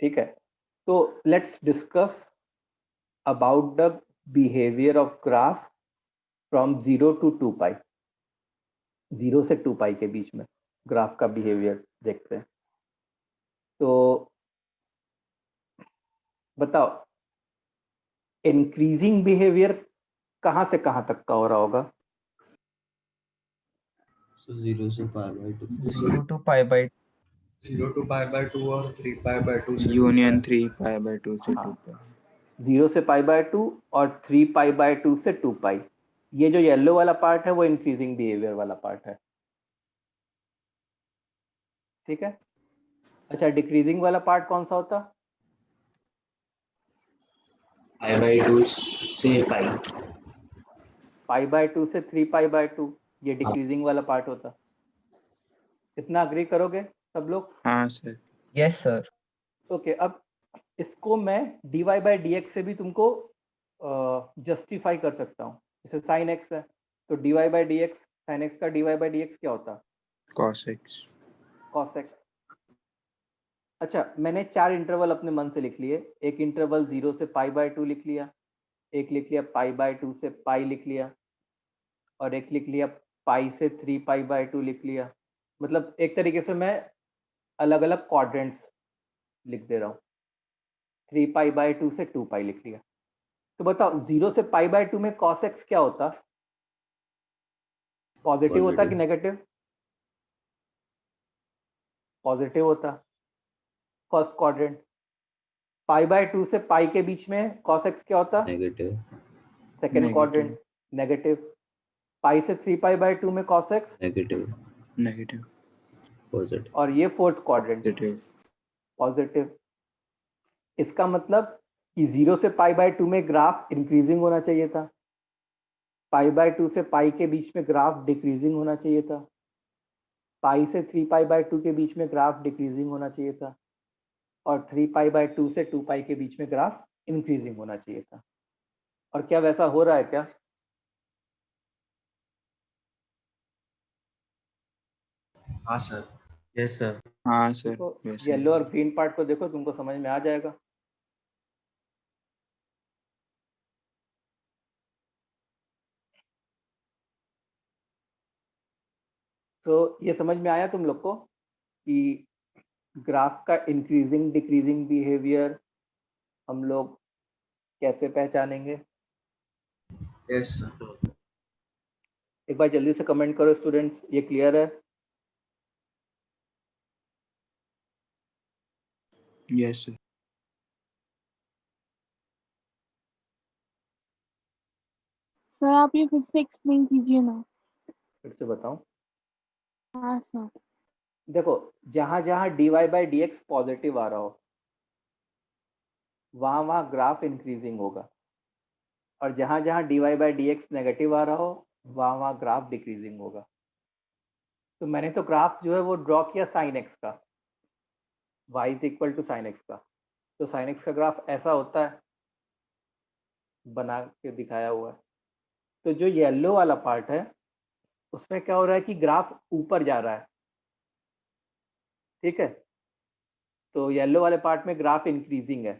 ठीक है, तो let's discuss about the behaviour of graph from 0 to 2π। 0 से 2π के बीच में ग्राफ का बिहेवियर देखते हैं। तो बताओ, इंक्रीजिंग बिहेवियर कहाँ से कहाँ तक का हो रहा होगा? So 0 से π/2, 0 to π/2 0 to π/2 और 3π/2 से यूनियन 2π। 3π/2 से हाँ। 2π। 0 से π/2 और 3π/2 से 2π। ये जो येलो वाला पार्ट है वो इंक्रीजिंग बिहेवियर वाला पार्ट है। ठीक है, अच्छा डिक्रीजिंग वाला पार्ट कौन सा होता? π/2 से π। π/2 से 3π/2, ये डिक्रीजिंग वाला पार्ट होता। इतना अग्री करोगे सब लोग? हाँ सर। Yes sir. ओके, अब इसको मैं dy/dx से भी तुमको जस्टिफाई कर सकता हूँ। जैसे साइन एक्स है तो dy/dx, साइन एक्स का dy/dx क्या होता? cos x। cos x। अच्छा, मैंने 4 इंटरवल अपने मन से लिख लिए। एक इंटरवल 0 से π/2 लिख लिया, एक लिख लिया π/2 से पाई लिख लिया, और एक लिख लिया पाई से 3π/2 लिख लिया। मतलब एक तरीके से मैं अलग अलग क्वाड्रेंट्स लिख दे रहा हूँ। 3π/2 से 2π लिख लिया। तो बताओ 0 से π/2 में cos x क्या होता? पॉजिटिव होता कि नेगेटिव? पॉजिटिव होता, फर्स्ट क्वाड्रेंट। π/2 से पाई के बीच में cos x क्या होता? Negative. Second Negative. Quadrant, negative. Pi से 3π/2 में cos x negative. Negative. Positive. और ये फोर्थ क्वाड्रेंट, पॉजिटिव। पॉजिटिव। इसका मतलब कि 0 से π/2 में ग्राफ इंक्रीजिंग होना चाहिए था, π/2 से पाई के बीच में ग्राफ डिक्रीजिंग होना चाहिए था, पाई से 3π/2 के बीच में ग्राफ डिक्रीजिंग होना चाहिए था, और 3π/2 से 2π के बीच में ग्राफ इंक्रीजिंग होना चाहिए था। और क्या वैसा हो रहा है क्या? हाँ सर। Yes sir. हाँ सर देखो वैसे येलो और ग्रीन पार्ट को देखो, तुमको समझ में आ जाएगा। तो ये समझ में आया तुम लोग को कि ग्राफ का इंक्रीजिंग डिक्रीजिंग बिहेवियर हम लोग कैसे पहचानेंगे? Yes sir. एक बार जल्दी से कमेंट करो स्टूडेंट्स, ये क्लियर है? Yes sir. सर आप ये फिर से एक्सप्लेन कीजिए ना। फिर से बताऊं? हाँ सर। देखो, जहां जहां dy/dx पॉजिटिव आ रहा हो वहां वहां ग्राफ इंक्रीजिंग होगा, और जहां जहां dy/dx नेगेटिव आ रहा हो वहां वहां ग्राफ डिक्रीजिंग होगा। तो मैंने तो ग्राफ जो है वो ड्रॉ किया साइन एक्स का, y is equal to sine x का। तो साइन एक्स का ग्राफ ऐसा होता है, बना के दिखाया हुआ है। तो जो येलो वाला पार्ट है उसमें क्या हो रहा है कि ग्राफ ऊपर जा रहा है। ठीक है, तो येलो वाले पार्ट में ग्राफ इंक्रीजिंग है,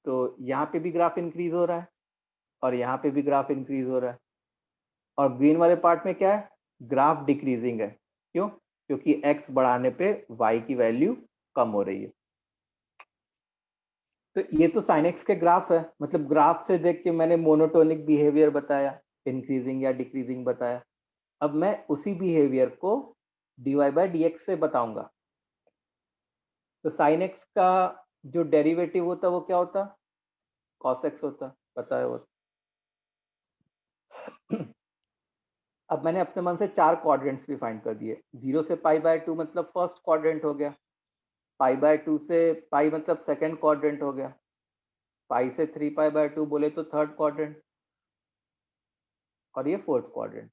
तो यहाँ पे भी ग्राफ इंक्रीज हो रहा है और यहाँ पे भी ग्राफ इंक्रीज हो रहा है। और ग्रीन वाले पार्ट में क्या है? ग्राफ डिक्रीजिंग है। क्यों? क्योंकि x बढ़ाने पे y की वैल्यू कम हो रही है। तो ये तो साइन एक्स के ग्राफ है, मतलब ग्राफ से देख के मैंने मोनोटोनिक बिहेवियर बताया, इंक्रीजिंग या डिक्रीजिंग बताया। अब मैं उसी बिहेवियर को dy/dx से बताऊंगा। तो साइन एक्स का जो डेरिवेटिव होता वो क्या होता? cos x होता, पता है वो। अब मैंने अपने मन से 4 क्वाड्रेंट्स डिफाइन कर दिए। 0 से π/2 मतलब फर्स्ट क्वाड्रेंट हो गया, π/2 से पाई मतलब सेकेंड क्वाड्रेंट हो गया, पाई से 3π/2 बोले तो थर्ड क्वाड्रेंट और ये फोर्थ क्वाड्रेंट।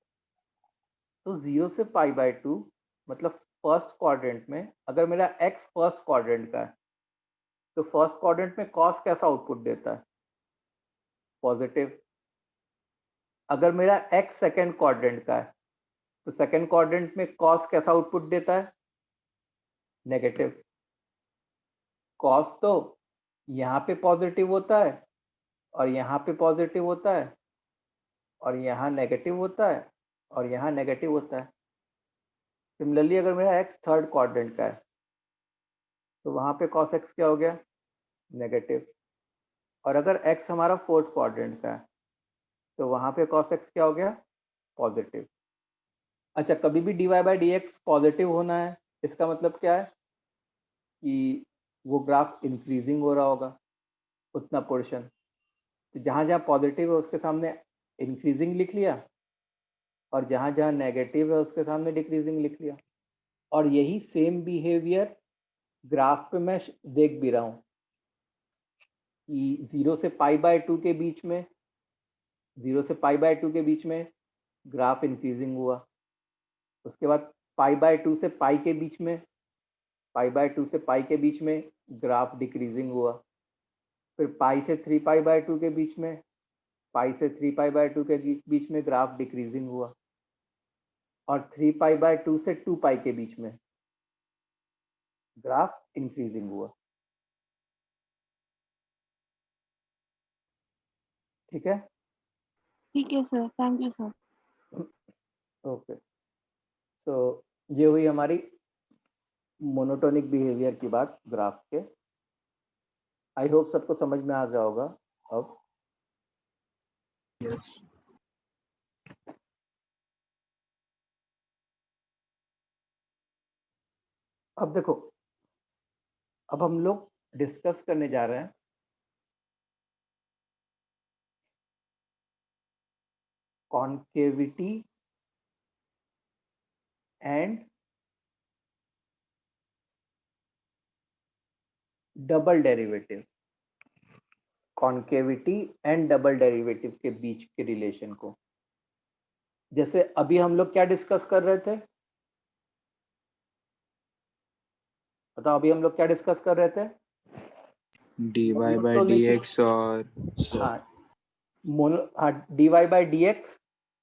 तो 0 से π/2 मतलब फर्स्ट क्वाड्रेंट में अगर मेरा x फर्स्ट क्वाड्रेंट का है तो फर्स्ट क्वाड्रेंट में कॉस कैसा आउटपुट देता है? पॉजिटिव। अगर मेरा x सेकेंड क्वाड्रेंट का है तो सेकेंड क्वाड्रेंट में कॉस कैसा आउटपुट देता है? नेगेटिव। कॉस तो यहाँ पे पॉजिटिव होता है और यहाँ पे पॉजिटिव होता है और यहाँ नेगेटिव होता है और यहाँ नेगेटिव होता है। सिमिलरली अगर मेरा x थर्ड क्वाड्रेंट का है तो वहाँ पे cos x क्या हो गया? नेगेटिव। और अगर x हमारा फोर्थ क्वाड्रेंट का है तो वहाँ पे cos x क्या हो गया? पॉजिटिव। अच्छा, कभी भी dy/dx पॉजिटिव होना है इसका मतलब क्या है कि वो ग्राफ इंक्रीजिंग हो रहा होगा उतना पोर्शन। तो जहाँ जहाँ पॉजिटिव है उसके सामने इंक्रीजिंग लिख लिया और जहाँ जहाँ नेगेटिव है उसके सामने डिक्रीजिंग लिख लिया। और यही सेम बिहेवियर ग्राफ पे मैं देख भी रहा हूँ कि 0 से π/2 के बीच में 0 से π/2 के बीच में ग्राफ इंक्रीजिंग हुआ। उसके बाद π/2 से पाई के बीच में π/2 से पाई के बीच में ग्राफ डिक्रीजिंग हुआ। फिर पाई से 3π/2 के बीच में पाई से 3π/2 के बीच में ग्राफ डिक्रीजिंग हुआ। और 3π/2 से 2π के बीच में ग्राफ इंक्रीजिंग हुआ। ठीक है? ठीक है sir, thank you sir. Okay, so ये हुई हमारी मोनोटोनिक बिहेवियर की बात ग्राफ के। आई होप सबको समझ में आ गया होगा अब। अब देखो, अब हम लोग डिस्कस करने जा रहे हैं concavity and double derivative. Concavity and double derivative के बीच के रिलेशन को। जैसे अभी हम लोग क्या डिस्कस कर रहे थे? बताओ, अभी हम लोग क्या डिस्कस कर रहे थे? dy/dx और dy/dx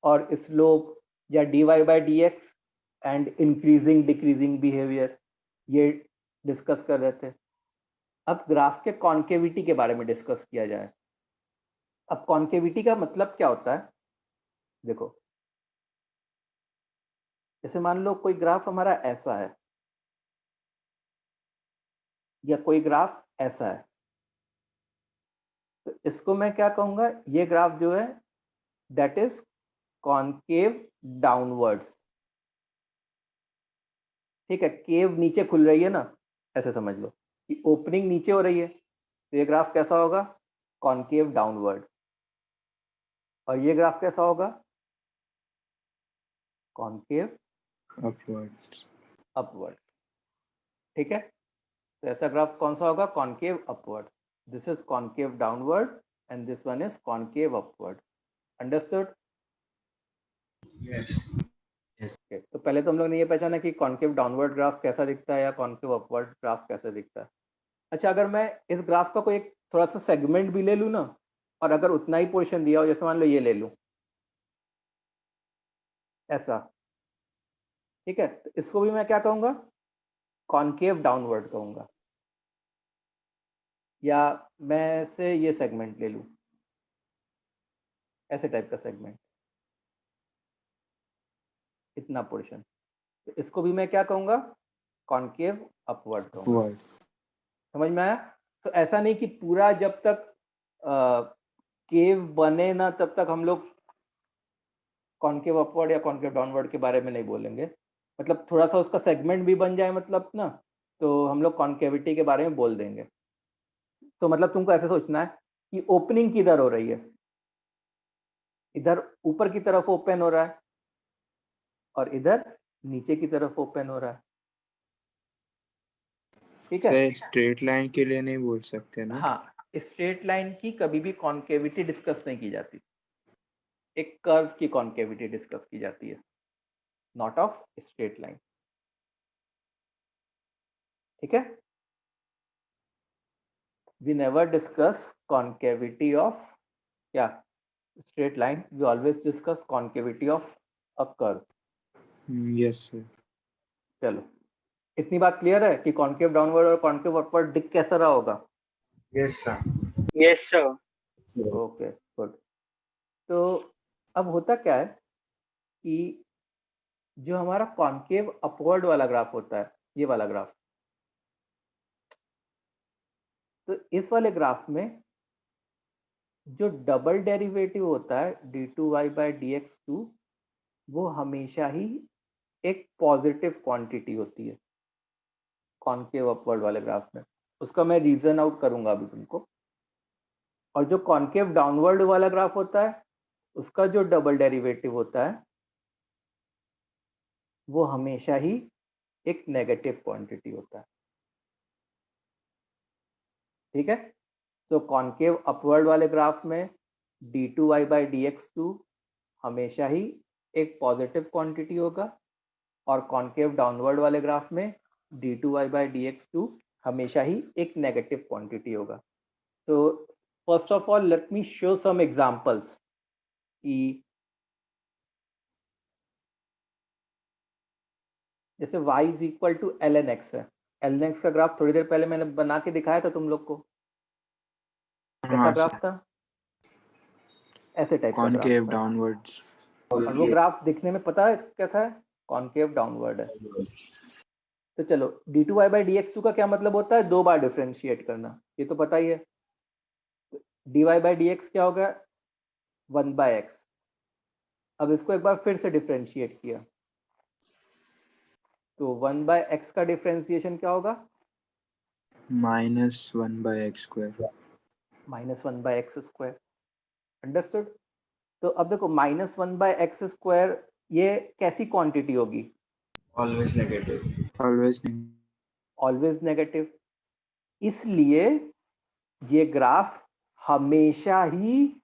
और स्लोप या dy/dx and increasing decreasing behaviour, ये डिस्कस कर रहे थे। अब ग्राफ के कॉन्केविटी के बारे में डिस्कस किया जाए। अब कॉन्केविटी का मतलब क्या होता है? देखो, जैसे मान लो कोई ग्राफ हमारा ऐसा है या कोई ग्राफ ऐसा है, तो इसको मैं क्या कहूंगा? ये ग्राफ जो है दैट इज कॉन्केव डाउनवर्ड्स। ठीक है, केव नीचे खुल रही है ना, ऐसे समझ लो कि ओपनिंग नीचे हो रही है, तो ये ग्राफ कैसा होगा? Concave downward. और ये ग्राफ कैसा होगा? Concave upwards. अपवर्ड। ठीक है, तो ऐसा ग्राफ कौन सा होगा? Concave upward. This is concave downward and this one is concave upward. Understood? Yes. Okay, तो पहले तो हम लोग ने ये पहचाना कि कॉन्केव डाउनवर्ड ग्राफ कैसा दिखता है या कॉन्केव अपवर्ड ग्राफ कैसा दिखता है। अच्छा, अगर मैं इस ग्राफ का कोई एक थोड़ा सा सेगमेंट भी ले लूँ ना, और अगर उतना ही पोर्शन दिया हो, जैसे मान लो ये ले लूँ ऐसा, ठीक है, तो इसको भी मैं क्या कहूँगा? कॉन्केव डाउनवर्ड कहूँगा। या मैं से ये सेगमेंट ले लूँ, ऐसे टाइप का सेगमेंट, इतना पोर्शन, तो इसको भी मैं क्या कहूँगा? कॉन्केव अपवर्ड कहूँगा। अपवर्ड। समझ में आया? तो ऐसा नहीं कि पूरा जब तक केव बने ना तब तक हम लोग कॉन्केव अपवर्ड या कॉन्केव डाउनवर्ड के बारे में नहीं बोलेंगे। मतलब थोड़ा सा उसका सेगमेंट भी बन जाए मतलब ना, तो हम लोग कॉन्केविटी के बारे में बोल देंगे। तो मतलब तुमको ऐसे सोचना है कि ओपनिंग किधर हो रही है? इधर ऊपर की तरफ ओपन हो रहा है और इधर नीचे की तरफ ओपन हो रहा है। ठीक है? सर स्ट्रेट लाइन के लिए नहीं बोल सकते ना? हाँ, स्ट्रेट लाइन की कभी भी कॉन्केविटी डिस्कस नहीं की जाती, एक कर्व की कॉन्केविटी डिस्कस की जाती है, नॉट ऑफ स्ट्रेट लाइन। ठीक है, we never discuss concavity of क्या straight line, we always discuss concavity of a curve. Yes sir. चलो, इतनी बात क्लियर है कि कॉन्केव डाउनवर्ड और कॉन्केव अपवर्ड दिख कैसा रहा होगा? Yes, sir. Yes sir. Okay good. तो अब होता क्या है कि जो हमारा कॉन्केव अपवर्ड वाला ग्राफ होता है, ये वाला ग्राफ, तो इस वाले ग्राफ में जो डबल डेरिवेटिव होता है d2y/dx2, वो हमेशा ही एक पॉजिटिव क्वांटिटी होती है कॉन्केव अपवर्ड वाले ग्राफ में। उसका मैं रीजन आउट करूंगा अभी तुमको। और जो कॉन्केव डाउनवर्ड वाला ग्राफ होता है, उसका जो डबल डेरिवेटिव होता है वो हमेशा ही एक नेगेटिव क्वांटिटी होता है। ठीक है, तो कॉन्केव अपवर्ड वाले ग्राफ में d2y/dx2 हमेशा ही एक पॉजिटिव क्वांटिटी होगा, और कॉन्केव डाउनवर्ड वाले ग्राफ में d2y/dx2 हमेशा ही एक नेगेटिव क्वांटिटी होगा। तो first of all let me show some examples कि जैसे y is equal to ln x है। ln x का ग्राफ थोड़ी देर पहले मैंने बना के दिखाया था तुम लोग को, कैसा हाँ ग्राफ सर, था? ऐसे टाइप का कॉनकेव ग्राफ था, डाउनवर्ड्स। और वो ग्राफ दिखने में पता है कैसा है? कॉन्केव डाउनवर्ड है। तो चलो, d2y/dx2 का क्या मतलब होता है? 2 बार डिफरेंशिएट करना, ये तो पता ही है। dy/dx क्या होगा? 1/x। अब इसको एक बार फिर से डिफरेंशिएट किया, तो 1/x का डिफरेंशिएशन क्या होगा? -1/x²। -1/x²। अंडरस्टूड? तो अब देखो, -1/x² ये कैसी क्वांटिटी होगी? Always negative. ऑलवेज नहीं। Always negative. इसलिए ये ग्राफ हमेशा ही,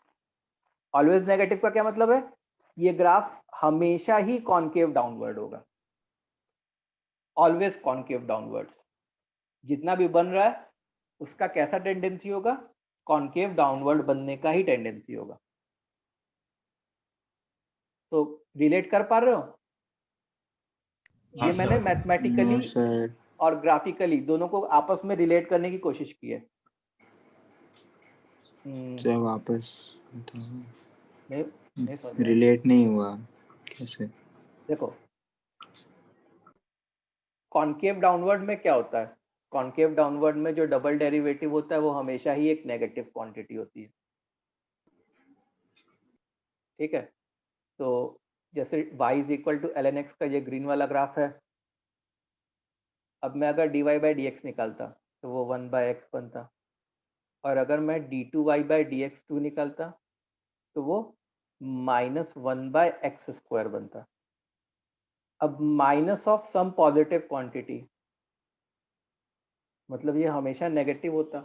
ऑलवेज नेगेटिव का क्या मतलब है? ये ग्राफ हमेशा ही कॉन्केव डाउनवर्ड होगा, ऑलवेज कॉन्केव डाउनवर्ड्स। जितना भी बन रहा है उसका कैसा टेंडेंसी होगा? कॉन्केव डाउनवर्ड बनने का ही टेंडेंसी होगा। तो रिलेट कर पा रहे हो? ये हाँ, मैंने sir. Mathematically no sir. और ग्राफिकली दोनों को आपस में रिलेट करने की कोशिश की है। सर वापस नहीं नहीं समझ में आया। रिलेट नहीं हुआ कैसे? देखो, कॉन्केव डाउनवर्ड में क्या होता है? कॉन्केव डाउनवर्ड में जो डबल डेरिवेटिव होता है वो हमेशा ही एक नेगेटिव क्वांटिटी होती है। ठीक है, तो जैसे y is equal to ln x का ये ग्रीन वाला ग्राफ है। अब मैं अगर dy/dx निकालता तो वो 1/x बनता, और अगर मैं d2y/dx2 निकालता तो वो -1/x² बनता। अब minus of some positive quantity, मतलब ये हमेशा नेगेटिव होता।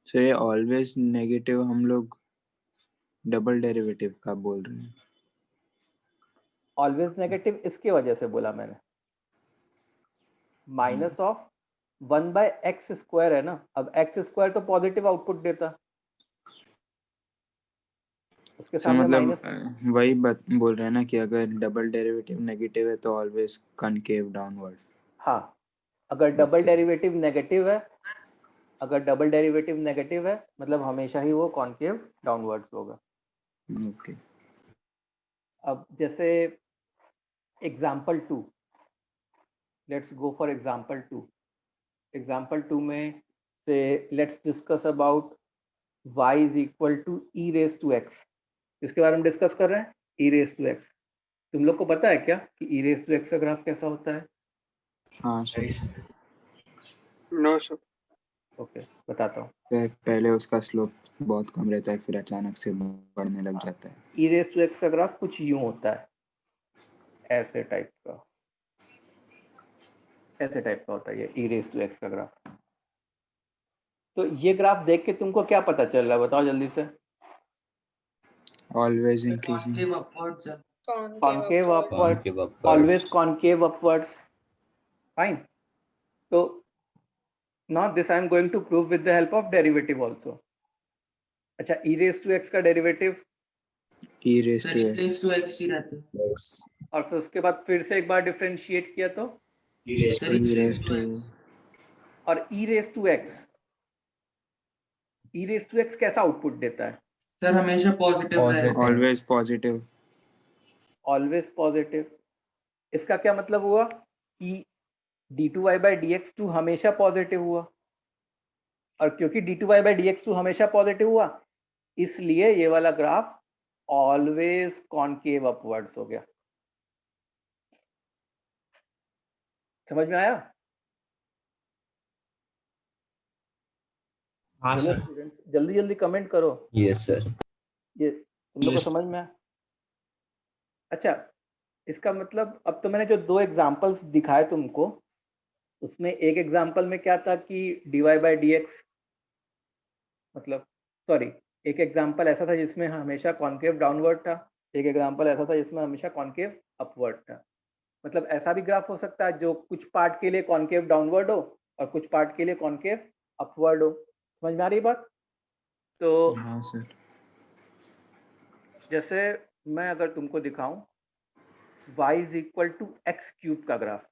सर ये ऑलवेज नेगेटिव हम लोग डबल डेरिवेटिव का बोल रहे हैं। ऑलवेज नेगेटिव इसके वजह से बोला मैंने, माइनस ऑफ 1/x² है ना। अब x² तो पॉजिटिव आउटपुट देता, उसके सर सामने मतलब माइनस। वही बोल रहे हैं ना कि अगर डबल डेरिवेटिव नेगेटिव है तो ऑलवेज कॉनकेव डाउनवर्ड। हाँ, अगर डबल Okay. डेरिवेटिव नेगेटिव है, अगर डबल डेरिवेटिव नेगेटिव है मतलब हमेशा ही वो कॉन्केव डाउनवर्ड्स होगा। ओके। अब जैसे example 2, let's go for example 2। Example 2 में से let's discuss about y is equal to e⁻x। इसके बारे में डिस्कस कर रहे हैं, e⁻x। तुम लोग को पता है क्या कि e⁻x का ग्राफ कैसा होता है? हाँ सर। Yes. No sir. ओके, बताता हूँ। पहले उसका स्लोप बहुत कम रहता है, फिर अचानक से बढ़ने लग जाता है। e⁻x का ग्राफ कुछ यूं होता है, ऐसे टाइप का, ऐसे टाइप का होता है ये e⁻x का ग्राफ। तो ये ग्राफ देख के तुमको क्या पता चल रहा है, बताओ जल्दी से। Always increasing, Concave upwards. Concave upward, Concave upwards. Always concave upwards, fine. तो now this I am going to prove with the help of derivative also. अच्छा, e raised to x का derivative e raised Sir, to e x, raised to x ही रहता है. Yes. और फिर उसके बाद फिर से एक बार डिफरेंशिएट किया तो, Sir, e e raised to और e raised to x, e raised to x कैसा आउटपुट देता है? Sir, हमेशा पॉजिटिव Positive. रहेगा. Always positive, always positive. इसका क्या मतलब हुआ कि d2y/dx2 हमेशा पॉजिटिव हुआ, और क्योंकि d2y/dx2 हमेशा पॉजिटिव हुआ, इसलिए ये वाला ग्राफ ऑलवेज कॉन्केव अपवर्ड्स हो गया। समझ में आया? हाँ बोलो सर. स्टूडेंट्स, जल्दी जल्दी कमेंट करो। Yes, sir. ये तुम लोग को Yes. समझ में आया? अच्छा, इसका मतलब अब तो मैंने जो 2 एग्जांपल्स दिखाए तुमको, उसमें एक एग्जांपल में क्या था कि dy/dx, मतलब सॉरी, एक एग्जांपल ऐसा था जिसमें हमेशा कॉन्केव डाउनवर्ड था, एक एग्जांपल ऐसा था जिसमें हमेशा कॉन्केव अपवर्ड था। मतलब ऐसा भी ग्राफ हो सकता है जो कुछ पार्ट के लिए कॉन्केव डाउनवर्ड हो और कुछ पार्ट के लिए कॉन्केव अपवर्ड हो। समझ में आ रही बात? तो हाँ सर, जैसे मैं अगर तुमको दिखाऊं y = x³ का ग्राफ,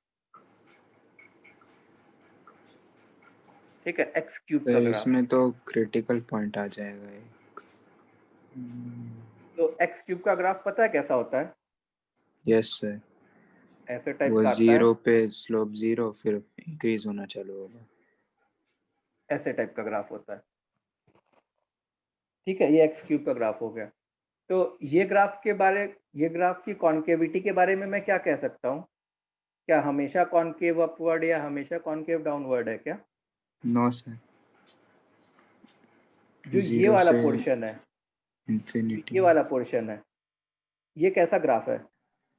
ठीक है, x³ का तो ग्राफ। इसमें तो क्रिटिकल पॉइंट आ जाएगा एक। तो x³ का ग्राफ पता है कैसा होता है? यस सर, ऐसे टाइप वो का आता है, 0 पे स्लोप 0 फिर इंक्रीज होना चालू होगा। ऐसे टाइप का ग्राफ होता है, ठीक है। ये x³ का ग्राफ हो गया। तो ये ग्राफ की कॉन्केविटी के बारे में मैं क्या कह सकता हूँ? क्या हमेशा कॉन्केव अपवर्ड या हमेशा कॉन्केव डाउनवर्ड है क्या? नो सर, जो ये 0 वाला से पोर्शन है, इंफिनिटी, ये वाला पोर्शन है, ये कैसा ग्राफ है?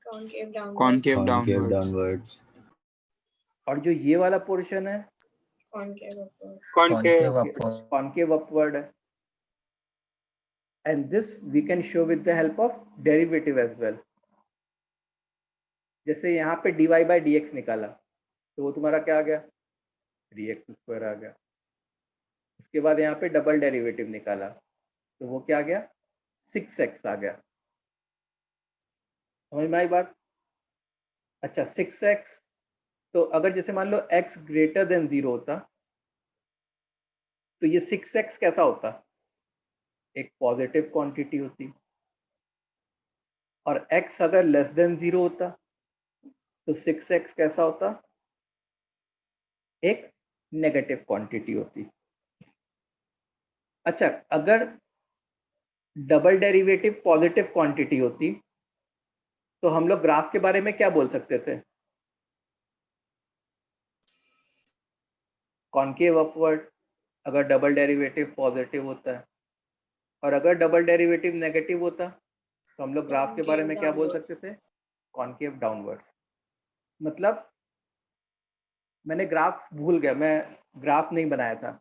Concave downward, concave Concave downwards, downwards. और जो ये वाला पोर्शन है, concave upward, Concave upwards. Concave upward है। And this we can show with the help of derivative as well. जैसे यहाँ पे dy/dx निकाला, तो वो तुम्हारा क्या आ गया? 3x² आ गया। उसके बाद यहाँ पे डबल डेरिवेटिव निकाला, तो वो क्या आ गया? 6x आ गया। समझ में आई बात? अच्छा, 6x, तो अगर जैसे मान लो x > 0 होता, तो ये 6x कैसा होता? एक पॉजिटिव क्वांटिटी होती। और x अगर <0 होता, तो 6x कैसा होता? एक नेगेटिव क्वांटिटी होती। अच्छा, अगर डबल डेरिवेटिव पॉजिटिव क्वांटिटी होती, तो हम लोग ग्राफ के बारे में क्या बोल सकते थे? कॉन्केव अपवर्ड, अगर डबल डेरिवेटिव पॉजिटिव होता है। और अगर डबल डेरिवेटिव नेगेटिव होता, तो हम लोग ग्राफ के बारे में क्या बोल सकते थे? Concave downward. मतलब मैंने ग्राफ भूल गया, मैं ग्राफ नहीं बनाया था,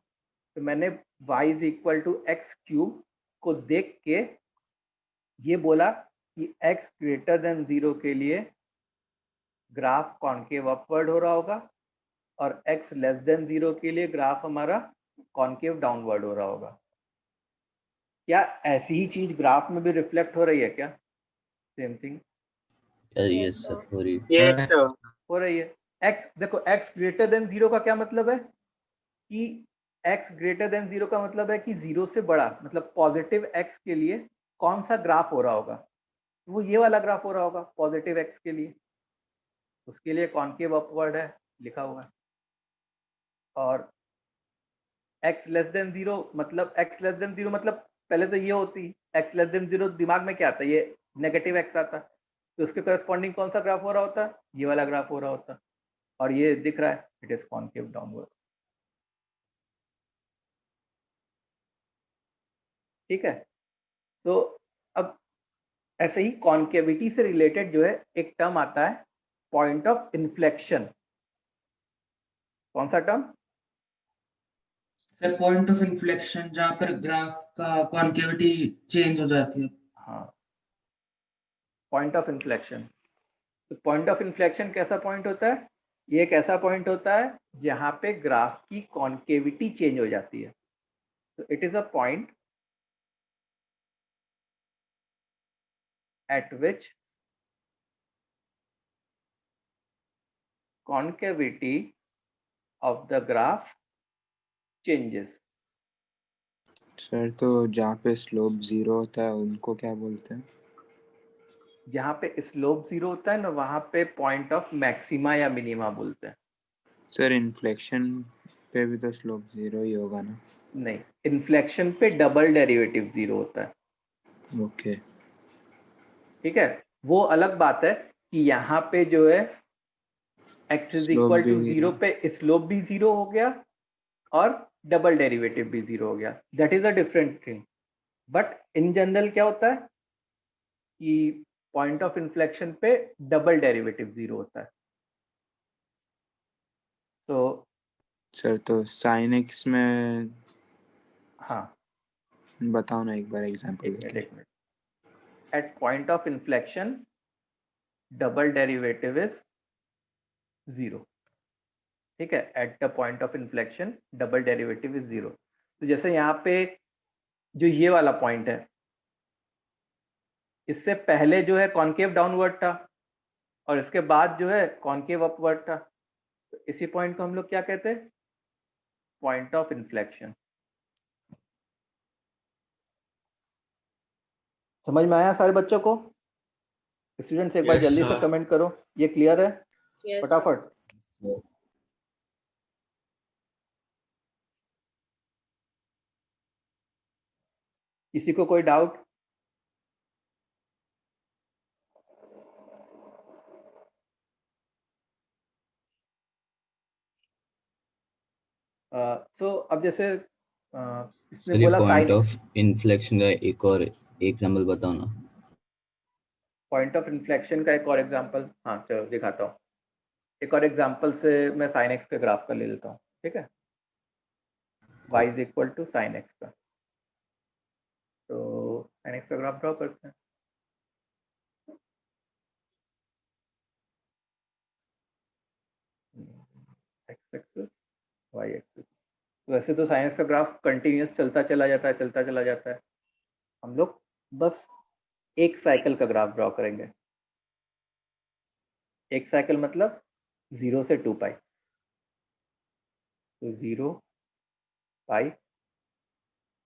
तो मैंने y = x³ को देख के ये बोला कि x > 0 के लिए ग्राफ कॉन्केव अपवर्ड हो रहा होगा, और x < 0 के लिए ग्राफ हमारा कॉन्केव डाउनवर्ड हो रहा होगा। क्या ऐसी ही चीज ग्राफ में भी रिफ्लेक्ट हो रही है क्या? Same thing Yes, sir. Very. Yes sir. हो रही है। x देखो, x > 0 का क्या मतलब है कि x > 0 का मतलब है कि 0 से बड़ा, मतलब पॉजिटिव x के लिए कौन सा ग्राफ हो रहा होगा? वो ये वाला ग्राफ हो रहा होगा पॉजिटिव x के लिए, उसके लिए कॉन्केव अपवर्ड है लिखा हुआ है। और x < 0 मतलब पहले तो ये होती, x < 0 दिमाग में क्या आता है? ये नेगेटिव x आता, तो उसके करस्पॉन्डिंग कौन सा ग्राफ हो रहा होता? ये वाला ग्राफ हो रहा होता, और ये दिख रहा है, इट इज कॉन्केव डाउनवर्ड। ठीक है। तो अब ऐसे ही कॉन्केविटी से रिलेटेड जो है एक टर्म आता है, पॉइंट ऑफ इन्फ्लेक्शन। कौन सा term? Sir point of inflection जहाँ पर ग्राफ का कॉन्केविटी चेंज हो जाती है। हाँ, पॉइंट ऑफ इन्फ्लेक्शन। तो पॉइंट ऑफ इन्फ्लेक्शन कैसा पॉइंट होता है? ये एक ऐसा पॉइंट होता है जहाँ पे ग्राफ की कॉन्केविटी चेंज हो जाती है। तो it is a point at which concavity of the graph changes. Sir तो जहाँ पे स्लोप 0 होता है उनको क्या बोलते हैं? जहाँ पे स्लोप 0 होता है ना, वहाँ पे पॉइंट ऑफ मैक्सिमा या मिनिमा बोलते हैं। सर इन्फ्लेक्शन पे भी तो स्लोप 0 ही होगा ना? नहीं, इन्फ्लेक्शन पे डबल डेरिवेटिव 0 होता है। ओके, ठीक है, वो अलग बात है कि यहाँ पे जो है x इज Slope इक्वल भी टू 0 पे स्लोप भी 0 हो गया और डबल डेरिवेटिव भी 0 हो गया। That is a different thing. But in general क्या होता है कि पॉइंट ऑफ इन्फ्लेक्शन पे डबल डेरिवेटिव 0 होता है। तो सर तो sin x में हाँ, बताओ ना एक बार एग्जांपल देके। एक minute. At point of inflection double derivative is 0। ठीक है, at the point of inflection double derivative is 0। तो जैसे यहाँ पे जो ये वाला पॉइंट है, इससे पहले जो है कॉन्केव डाउनवर्ड था और इसके बाद जो है कॉन्केव अपवर्ड था। तो इसी पॉइंट को हम लोग क्या कहते हैं? Point of inflection. समझ में आया सारे बच्चों को? स्टूडेंट्स एक बार Yes, जल्दी से sir. कमेंट करो, ये क्लियर है? Yes, फटाफट। किसी को कोई डाउट? सो अब जैसे इसने सर ये बोला पॉइंट साइन। ऑफ इन्फ्लेक्शन का एक और एग्जांपल बताओ ना। पॉइंट ऑफ इन्फ्लेक्शन का एक और एग्जांपल, हाँ चलो दिखाता हूँ। एक और एग्जांपल से मैं साइन एक्स के ग्राफ का ले लेता हूँ। ठीक है, y is equal to sine x का। तो साइन एक्स का ग्राफ ड्रॉ करते हैं। X axis, y axis. तो वैसे तो साइन एक्स का ग्राफ कंटिन्यूस चलता चला जाता है, चलता चला जाता है। हम लोग बस एक साइकिल का ग्राफ ड्रॉ करेंगे। एक साइकिल मतलब 0 से 2 पाई। तो 0 पाई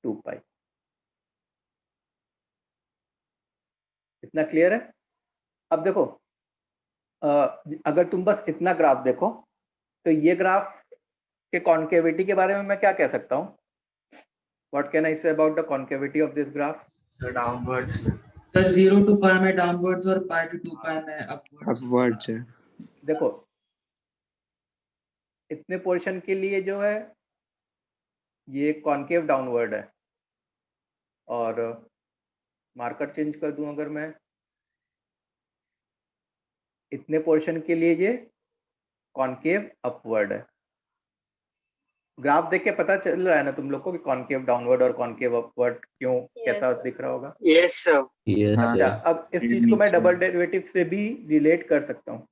2 पाई। इतना क्लियर है? अब देखो, अगर तुम बस इतना ग्राफ देखो तो ये ग्राफ के कॉन्केविटी के बारे में मैं क्या कह सकता हूँ? What can I say about the concavity of this graph? The downwards. Sir 0 to पाई में डाउनवर्ड्स और पाई टू 2 पाई में अपवर्ड्स। अपवर्ड्स है। देखो, इतने पोर्शन के लिए जो है ये कॉन्केव डाउनवर्ड है, और मार्कर चेंज कर दूं अगर मैं, इतने पोर्शन के लिए ये कॉन्केव अपवर्ड है। ग्राफ देख के पता चल रहा है ना तुम लोग को कि कॉन्केव डाउनवर्ड और कॉन्केव अपवर्ड क्यों, कैसा sir. दिख रहा होगा? Yes sir. यस हाँ। अच्छा, सर। अब इस चीज को मैं डबल डेरिवेटिव से भी रिलेट कर सकता हूँ।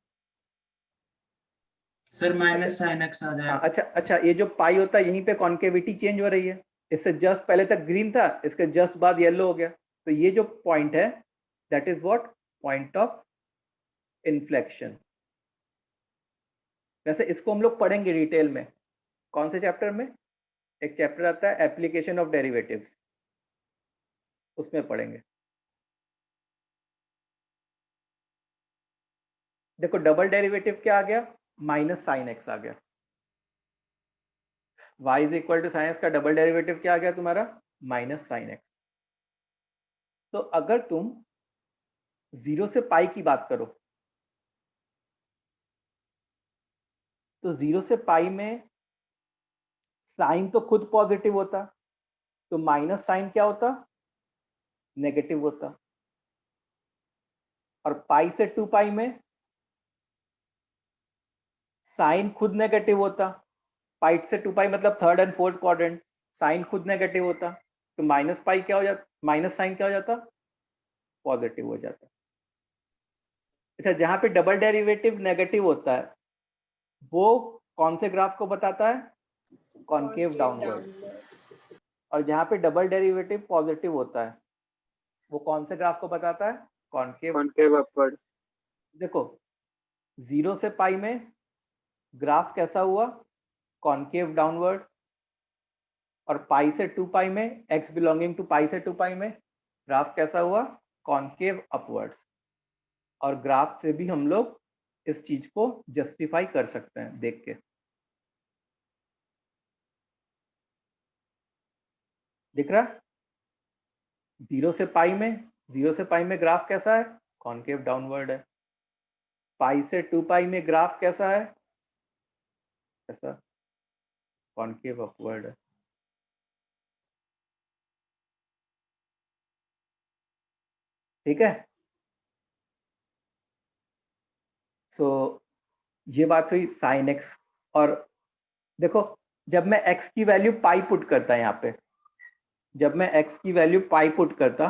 सर माइनस साइन एक्स आ हाँ, जाएगा। अच्छा, ये जो पाई होता है यहीं पे कॉन्केविटी चेंज हो रही है। इससे जस्ट पहले तक ग्रीन था, इसके जस्ट बाद येलो हो गया। तो ये जो पॉइंट है that is what? Point of inflection. वैसे इसको हम लोग पढ़ेंगे डिटेल में। कौन से चैप्टर में? एक चैप्टर आता है एप्लीकेशन ऑफ डेरिवेटिव्स, उसमें पढ़ेंगे। देखो, डबल डेरिवेटिव क्या आ गया? माइनस साइन एक्स आ गया। y is equal to sine x का डबल डेरिवेटिव क्या आ गया तुम्हारा? Minus sine x. तो अगर तुम 0 से पाई की बात करो तो 0 से पाई में साइन तो खुद पॉजिटिव होता, तो माइनस साइन क्या होता? नेगेटिव होता। और पाई से 2 पाई में साइन खुद नेगेटिव होता। पाई से 2 पाई मतलब third and fourth quadrant, sine खुद नेगेटिव होता तो माइनस पाई क्या हो जाता, माइनस साइन क्या हो जाता, पॉजिटिव हो जाता। अच्छा, जहां पे डबल डेरिवेटिव नेगेटिव होता है वो कौन से ग्राफ को बताता है, कॉनकेव डाउनवर्ड। और जहां पे डबल डेरिवेटिव पॉजिटिव होता है वो कौन से ग्राफ को बताता है, कॉनकेव अपवर्ड। देखो 0 से पाई में ग्राफ कैसा हुआ, कॉनकेव डाउनवर्ड, और पाई से 2 पाई में, x बिलोंगिंग टू पाई से 2 पाई में ग्राफ कैसा हुआ, कॉनकेव अपवर्ड्स। और ग्राफ से भी हम लोग इस चीज को जस्टिफाई कर सकते हैं देख के। दिख रहा, 0 से पाई में ग्राफ कैसा है, कॉनकेव डाउनवर्ड है। पाई से 2 पाई में ग्राफ कैसा है, कैसा, कॉनकेव अपवर्ड है। ठीक है, सो ये बात हुई साइन एक्स। और देखो जब मैं x की वैल्यू पाई पुट करता, यहाँ पे जब मैं x की वैल्यू पाई पुट करता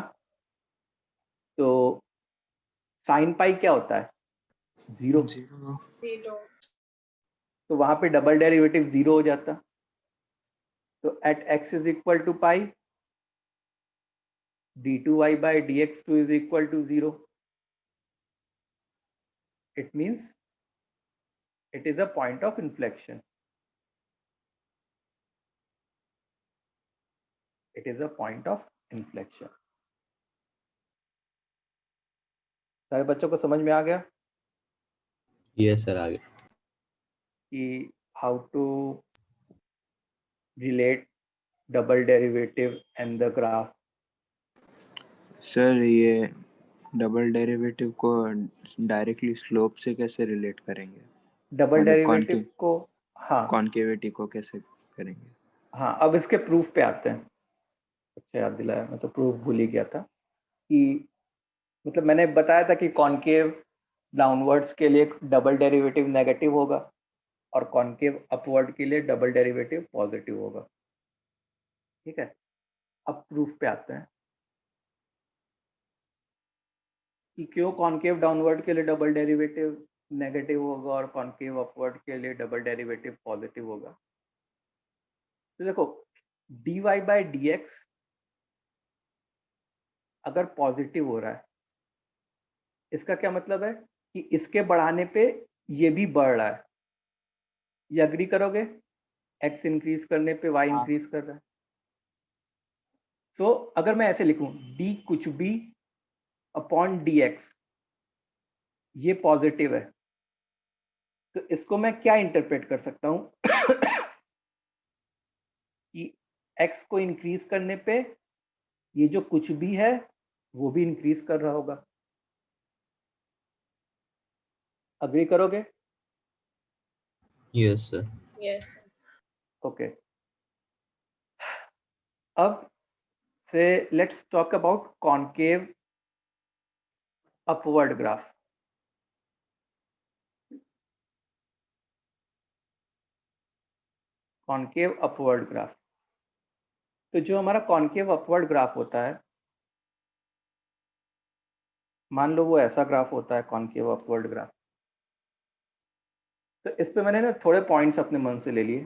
तो साइन पाई क्या होता है, 0। तो वहां पे डबल डेरिवेटिव 0 हो जाता। तो at x is equal to pi d2y by dx2 is equal to 0. It means it is a point of inflection. It is a point of inflection. सारे बच्चों को समझ में आ गया यस सर, आगे कि how to relate double derivative and the graph. Sir ये डबल डेरिवेटिव को डायरेक्टली स्लोप से कैसे रिलेट करेंगे, डबल मतलब डेरिवेटिव को, हाँ कॉन्केविटी को कैसे करेंगे। हाँ, अब इसके प्रूफ पे आते हैं। अच्छा याद दिलाया, मैं तो प्रूफ भूल ही गया था कि मतलब मैंने बताया था कि कॉनकेव डाउनवर्ड्स के लिए डबल डेरिवेटिव नेगेटिव होगा और कॉनकेव अपवर्ड के लिए डबल डेरिवेटिव पॉजिटिव होगा। ठीक है, अब प्रूफ पे आते हैं कि क्यों कॉनकेव डाउनवर्ड के लिए डबल डेरिवेटिव नेगेटिव होगा और कॉनकेव अपवर्ड के लिए डबल डेरिवेटिव पॉजिटिव होगा। तो देखो dy बाई dx अगर पॉजिटिव हो रहा है इसका क्या मतलब है कि इसके बढ़ाने पे ये भी बढ़ रहा है। ये अग्री करोगे, x इंक्रीज करने पे y इंक्रीज कर रहा है। तो अगर मैं ऐसे लिखूं d कुछ भी अपॉन dx ये पॉजिटिव है, तो इसको मैं क्या इंटरप्रेट कर सकता हूं कि x को इंक्रीज करने पे ये जो कुछ भी है वो भी इंक्रीज कर रहा होगा। अग्री करोगे? Yes sir. यस ओके, अब से let's talk about concave upward graph. Concave upward graph, तो जो हमारा कॉनकेव अपवर्ड ग्राफ होता है, मान लो वो ऐसा ग्राफ होता है कॉनकेव अपवर्ड ग्राफ। तो इस पे मैंने ना थोड़े पॉइंट्स अपने मन से ले लिए,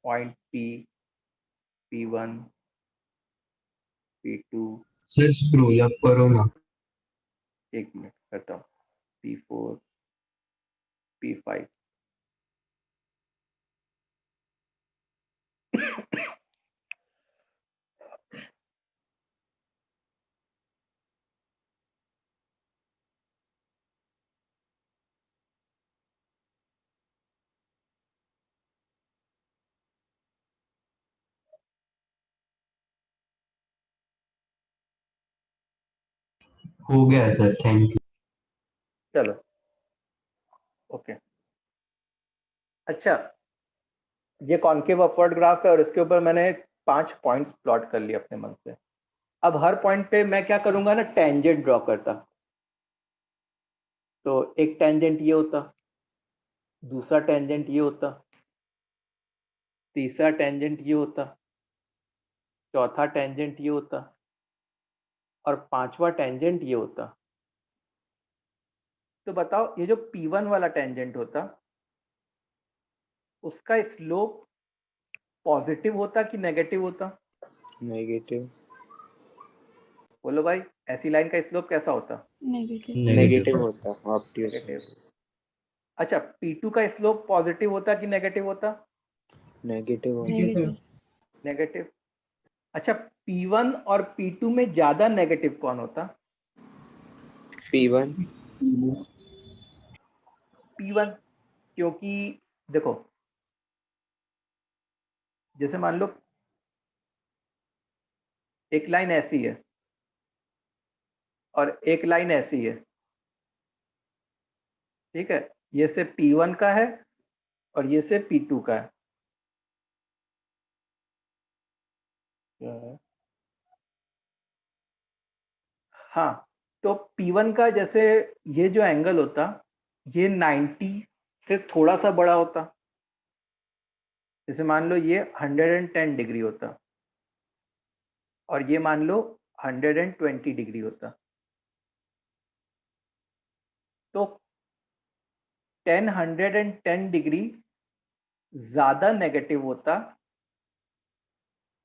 point P, P1, P2, sir scroll up करो ना। एक मिनट करता हूँ, P4, P5। हो गया सर, थैंक यू। चलो ओके। अच्छा, ये कॉनकेव अपवर्ड ग्राफ है और इसके ऊपर मैंने 5 पॉइंट्स प्लॉट कर लिए अपने मन से। अब हर पॉइंट पे मैं क्या करूंगा ना, टेंजेंट ड्रॉ करता। तो एक टेंजेंट ये होता, दूसरा टेंजेंट ये होता, तीसरा टेंजेंट ये होता, चौथा टेंजेंट ये होता और पांचवा टेंजेंट ये होता। तो बताओ ये जो P1 वाला टेंजेंट होता उसका स्लोप पॉजिटिव होता कि नेगेटिव होता? नेगेटिव। बोलो भाई, ऐसी लाइन का स्लोप कैसा होता? नेगेटिव। नेगेटिव होता, ऑब्वियस। नेगेटिव। अच्छा, P2 का स्लोप पॉजिटिव होता कि नेगेटिव होता? नेगेटिव होता। नेगेटिव। नेगेटिव। अच्छा, P1 और P2 में ज्यादा नेगेटिव कौन होता? P1। P1, क्योंकि देखो जैसे मान लो एक लाइन ऐसी है और एक लाइन ऐसी है, ठीक है, ये से P1 का है और ये से P2 का है। क्या है? हाँ, तो P1 का जैसे ये जो एंगल होता ये 90 से थोड़ा सा बड़ा होता। जैसे मान लो ये 110 डिग्री होता और ये मान लो 120 डिग्री होता। तो 110 डिग्री ज्यादा नेगेटिव होता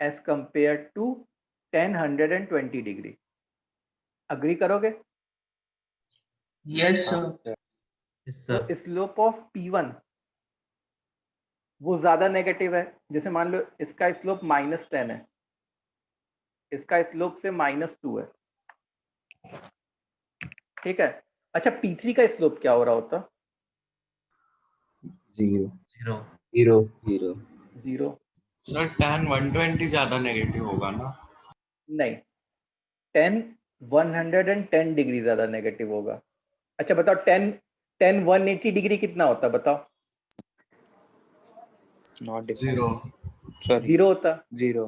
as compare to 120 degree. Agree करोगे? Yes sir. Yes, तो sir. स्लोप ऑफ P1 वो ज्यादा नेगेटिव है। जैसे मान लो इसका स्लोप -10 है, इसका स्लोप से -2 है, ठीक है। अच्छा, P3 का स्लोप क्या हो रहा होता? 0 Zero. 0 0 0। सर tan 120 ज्यादा नेगेटिव होगा ना? नहीं, 110 डिग्री ज्यादा नेगेटिव होगा। अच्छा बताओ 180 डिग्री कितना होता बताओ? नॉट 0 सॉरी, 0 होता। 0।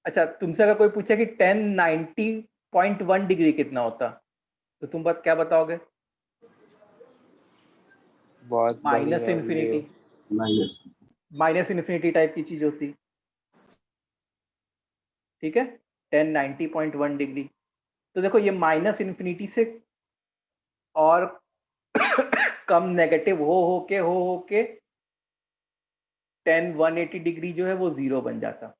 अच्छा, तुमसे अगर कोई पूछे कि 1090.1 डिग्री कितना होता तो तुम बात क्या बताओगे? बहुत बड़ी minus value। Infinity, minus minus infinity type की चीज होती, ठीक है। 1090.1 डिग्री। तो देखो ये माइनस इन्फिनिटी से और कम नेगेटिव हो के 180 डिग्री जो है वो 0 बन जाता।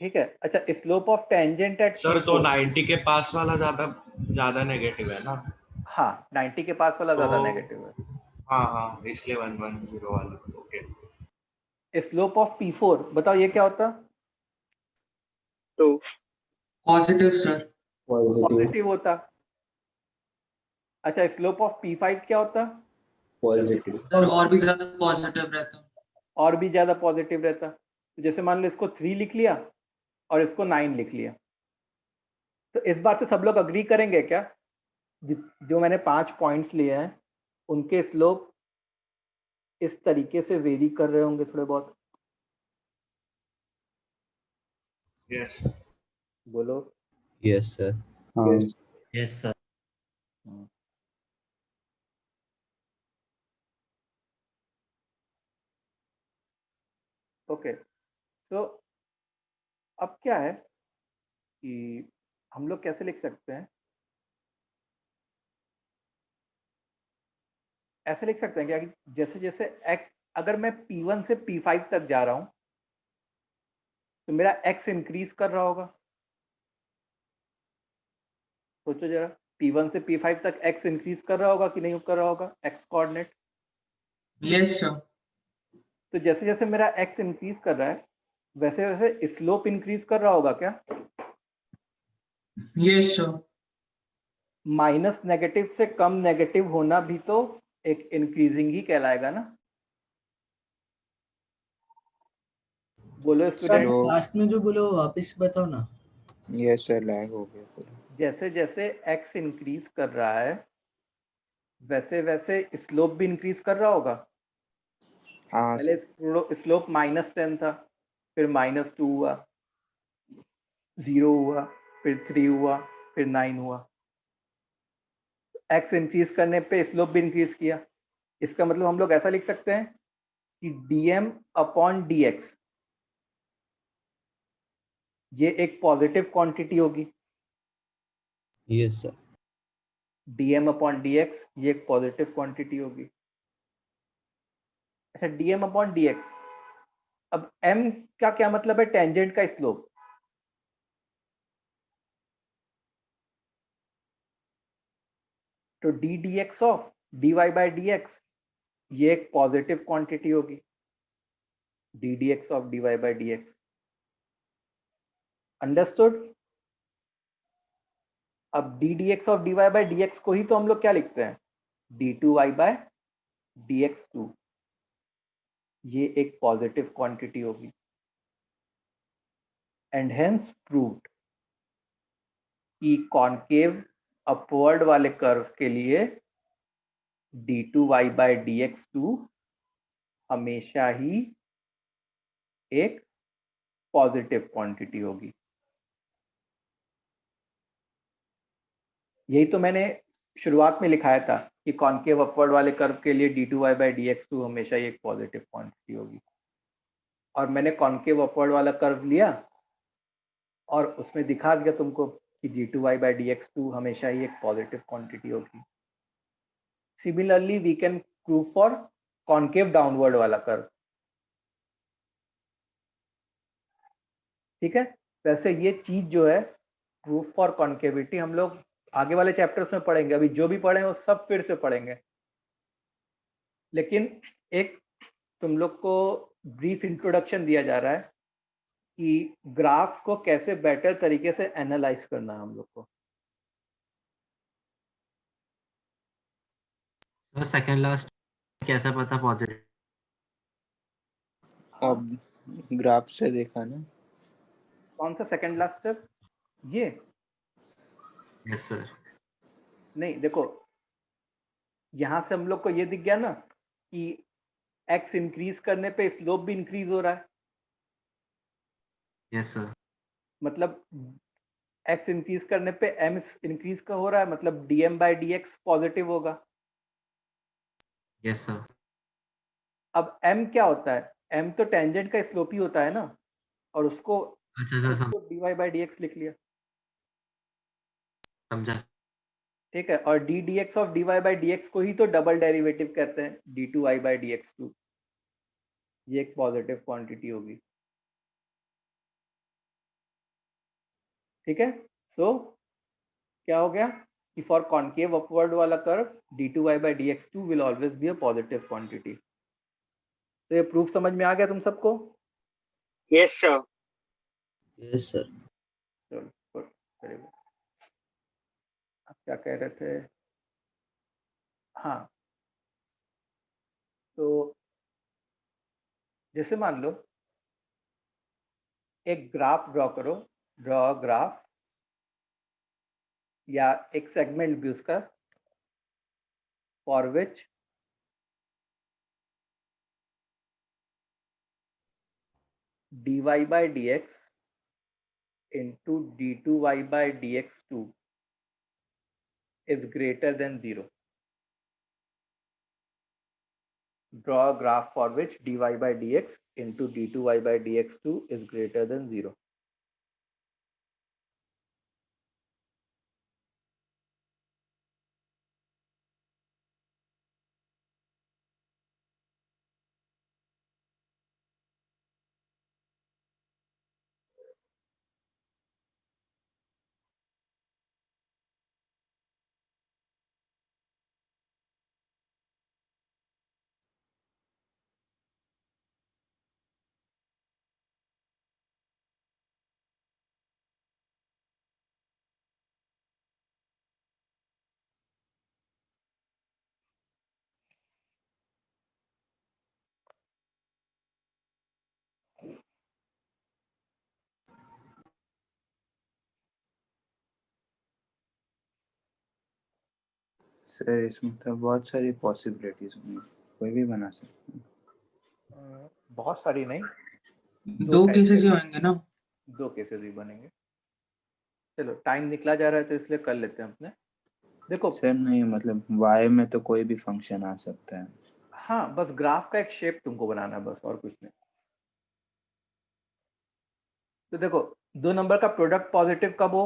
ठीक है। अच्छा, slope of tangent eight sir तो P4। 90 के पास वाला ज्यादा नेगेटिव है ना? हाँ, 90 के पास वाला ज्यादा तो नेगेटिव है। हाँ हाँ, इसलिए 110 वाला। ओके। स्लोप ऑफ P4 बताओ ये क्या होता? Positive sir. पॉजिटिव होता। अच्छा, स्लोप ऑफ P5 क्या होता? पॉजिटिव सर और भी ज्यादा पॉजिटिव रहता। और भी ज्यादा पॉजिटिव रहता। तो जैसे मान लो इसको 3 लिख लिया और इसको 9 लिख लिया, तो इस बात से सब लोग अग्री करेंगे क्या जो मैंने 5 पॉइंट्स लिए हैं उनके स्लोप इस तरीके से वेरी कर रहे होंगे थोड़े बहुत? यस। बोलो। यस सर हाँ Yes, sir. ओके, तो अब क्या है कि हम लोग कैसे लिख सकते हैं? ऐसे लिख सकते हैं क्या कि जैसे जैसे x, अगर मैं P1 से P5 तक जा रहा हूं तो मेरा x इंक्रीज कर रहा होगा। सोचो जरा, P1 से P5 तक x इंक्रीज कर रहा होगा कि नहीं कर रहा होगा? x coordinate. Yes sir. तो जैसे जैसे मेरा x इंक्रीज कर रहा है वैसे वैसे स्लोप इंक्रीज कर रहा होगा क्या? Yes sir. माइनस नेगेटिव से कम नेगेटिव होना भी तो एक इंक्रीजिंग ही कहलाएगा ना? बोलो स्टूडेंट। लास्ट में जो बोलो वापस बताओ ना। यस सर, लैग हो गया पूरा। जैसे जैसे x इंक्रीज कर रहा है वैसे वैसे स्लोप भी इंक्रीज कर रहा होगा। हाँ पहले स्लोप -10 था, फिर -2 हुआ, 0 हुआ, फिर 3 हुआ, फिर 9 हुआ। x इंक्रीज करने पे स्लोप भी इंक्रीज किया। इसका मतलब हम लोग ऐसा लिख सकते हैं कि dm अपॉन dx ये एक पॉजिटिव क्वांटिटी होगी। Yes sir. dm upon dx ये एक पॉजिटिव क्वांटिटी होगी। अच्छा, dm अपॉन dx, अब m का क्या मतलब है? टेंजेंट का स्लोप। तो d dx of dy by dx ये एक पॉजिटिव क्वांटिटी होगी, d dx of dy by dx। Understood? अब d dx of dy by dx को ही तो हम लोग क्या लिखते हैं? d2y बाय dx2, ये एक पॉजिटिव क्वांटिटी होगी। एंड हेंस प्रूव्ड कि कॉनकेव अपवर्ड वाले कर्व के लिए d2y बाय dx2 हमेशा ही एक पॉजिटिव क्वांटिटी होगी। यही तो मैंने शुरुआत में लिखाया था कि कॉनकेव अपवर्ड वाले कर्व के लिए d2y बाय dx2 हमेशा ही एक पॉजिटिव क्वांटिटी होगी। और मैंने कॉनकेव अपवर्ड वाला कर्व लिया और उसमें दिखा दिया तुमको कि d2y बाय dx2 हमेशा ही एक पॉजिटिव क्वांटिटी होगी। Similarly we can prove for concave downward वाला कर्व। ठीक है, वैसे ये चीज जो है प्रूफ फॉर कॉन्केविटी हम लोग आगे वाले चैप्टर्स में पढ़ेंगे। अभी जो भी पढ़े वो सब फिर से पढ़ेंगे, लेकिन एक तुम लोग को ब्रीफ इंट्रोडक्शन दिया जा रहा है कि ग्राफ्स को कैसे बेटर तरीके से एनालाइज करना है हम लोग को। सर सेकंड लास्ट कैसा पता पॉजिटिव? अब ग्राफ से देखा ना। कौन सा सेकंड लास्ट स्टेप? ये यस सर। नहीं, देखो यहां से हम लोग को ये दिख गया ना कि x इंक्रीज करने पे स्लोप भी इंक्रीज हो रहा है। Yes sir. मतलब x इंक्रीज करने पे m इंक्रीज का हो रहा है, मतलब dm बाय dx पॉजिटिव होगा। Yes sir. अब m क्या होता है? m तो टेंजेंट का स्लोप ही होता है ना, और उसको अच्छा सर, dy बाय dx लिख लिया। समझा। ठीक है, और d dx of dy by dx को ही तो डबल डेरिवेटिव कहते हैं, d2y बाय dx2, ये एक पॉजिटिव क्वांटिटी होगी। ठीक है, सो क्या हो गया कि फॉर कॉनकेव अपवर्ड वाला curve d2y by dx2 will always be a positive quantity. तो ये प्रूफ समझ में आ गया तुम सबको? Yes sir. Yes sir. चलो गुड, वेरी गुड। आप क्या कह रहे थे? हाँ, तो जैसे मान लो एक ग्राफ ड्रॉ करो, ड्रॉ ग्राफ या एक सेगमेंट भी उसका, for which dy by dx into d2y by dx2 is greater than 0. Draw a graph for which dy by dx into d2y by dx2 is greater than 0. Sir इसमें तो बहुत सारी पॉसिबिलिटीज होंगी, कोई भी बना सकता है। बहुत सारी नहीं, दो केसेस ही होंगे ना। दो केसेस ही बनेंगे। चलो टाइम निकला जा रहा है तो इसलिए कर लेते हैं अपने। देखो सर नहीं, मतलब y में तो कोई भी फंक्शन आ सकता है। हाँ, बस ग्राफ का एक शेप तुमको बनाना है, बस और कुछ नहीं। तो देखो 2 नंबर का प्रोडक्ट पॉजिटिव कब हो?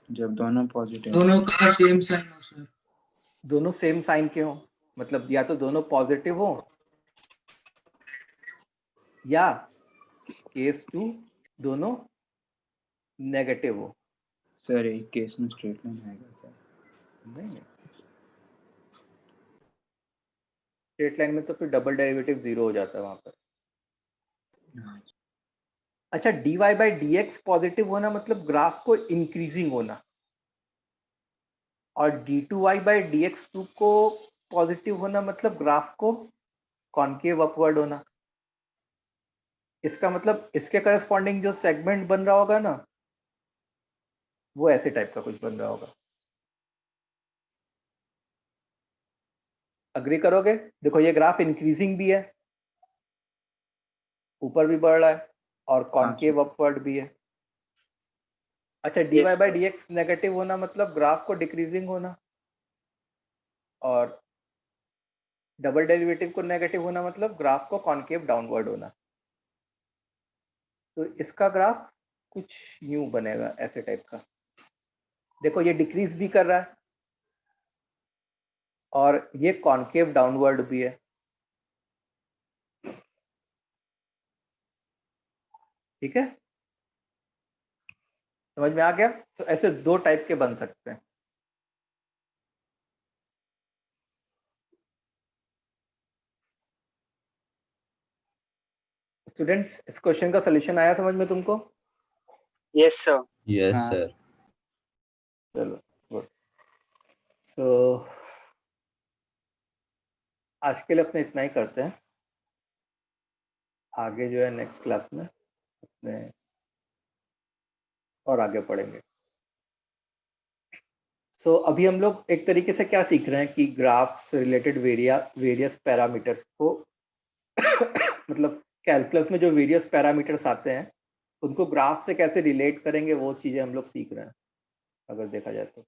जब दोनों पॉजिटिव दोनों का सेम साइन हो सर। दोनों सेम साइन के हो, मतलब या तो दोनों पॉजिटिव हो या केस 2 दोनों नेगेटिव हो। सर एक केस में स्ट्रेट लाइन आएगा क्या? नहीं, स्ट्रेट लाइन में तो फिर डबल डेरिवेटिव 0 हो जाता है वहां पर। हाँ। अच्छा, dy by D x positive होना मतलब ग्राफ को इंक्रीजिंग होना, और d2y by D x two को पॉजिटिव होना मतलब ग्राफ को कॉन्केव अपवर्ड होना। इसका मतलब इसके करस्पॉन्डिंग जो सेगमेंट बन रहा होगा ना, वो ऐसे टाइप का कुछ बन रहा होगा। अग्री करोगे? देखो ये ग्राफ इंक्रीजिंग भी है, ऊपर भी बढ़ रहा है, और कॉन्केव अपवर्ड भी है। अच्छा, dy by D x negative होना मतलब ग्राफ को डिक्रीजिंग होना, और डबल डेरिवेटिव को नेगेटिव होना मतलब ग्राफ को कॉन्केव डाउनवर्ड होना। तो इसका ग्राफ कुछ यूं बनेगा, ऐसे टाइप का। देखो ये डिक्रीज भी कर रहा है और ये कॉन्केव डाउनवर्ड भी है, ठीक है? समझ में आ गया? तो ऐसे 2 टाइप के बन सकते हैं। स्टूडेंट्स, इस क्वेश्चन का सॉल्यूशन आया समझ में तुमको? Yes sir. यस हाँ। सर। चलो गुड। सो आज के लिए अपने इतना ही करते हैं। आगे जो है नेक्स्ट क्लास में अपने और आगे पढ़ेंगे। सो अभी हम लोग एक तरीके से क्या सीख रहे हैं कि ग्राफ से रिलेटेड वेरियस पैरामीटर्स को मतलब कैलकुलस में जो वेरियस पैरामीटर्स आते हैं उनको ग्राफ से कैसे रिलेट करेंगे, वो चीज़ें हम लोग सीख रहे हैं अगर देखा जाए तो।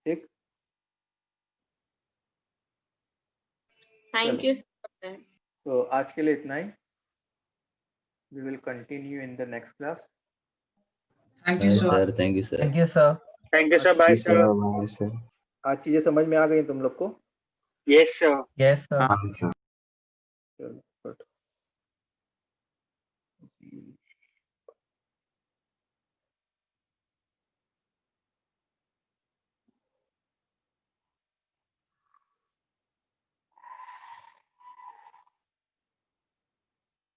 ठीक, थैंक यू सर। तो आज के लिए इतना ही। We will continue in the next class. Thank you sir. Sir thank you sir. Thank you sir. Thank you sir. Bye sir. Bye sir. आज चीज़ें समझ में आ गई तुम लोग को? Yes sir. Yes sir. हाँ सर। चलो।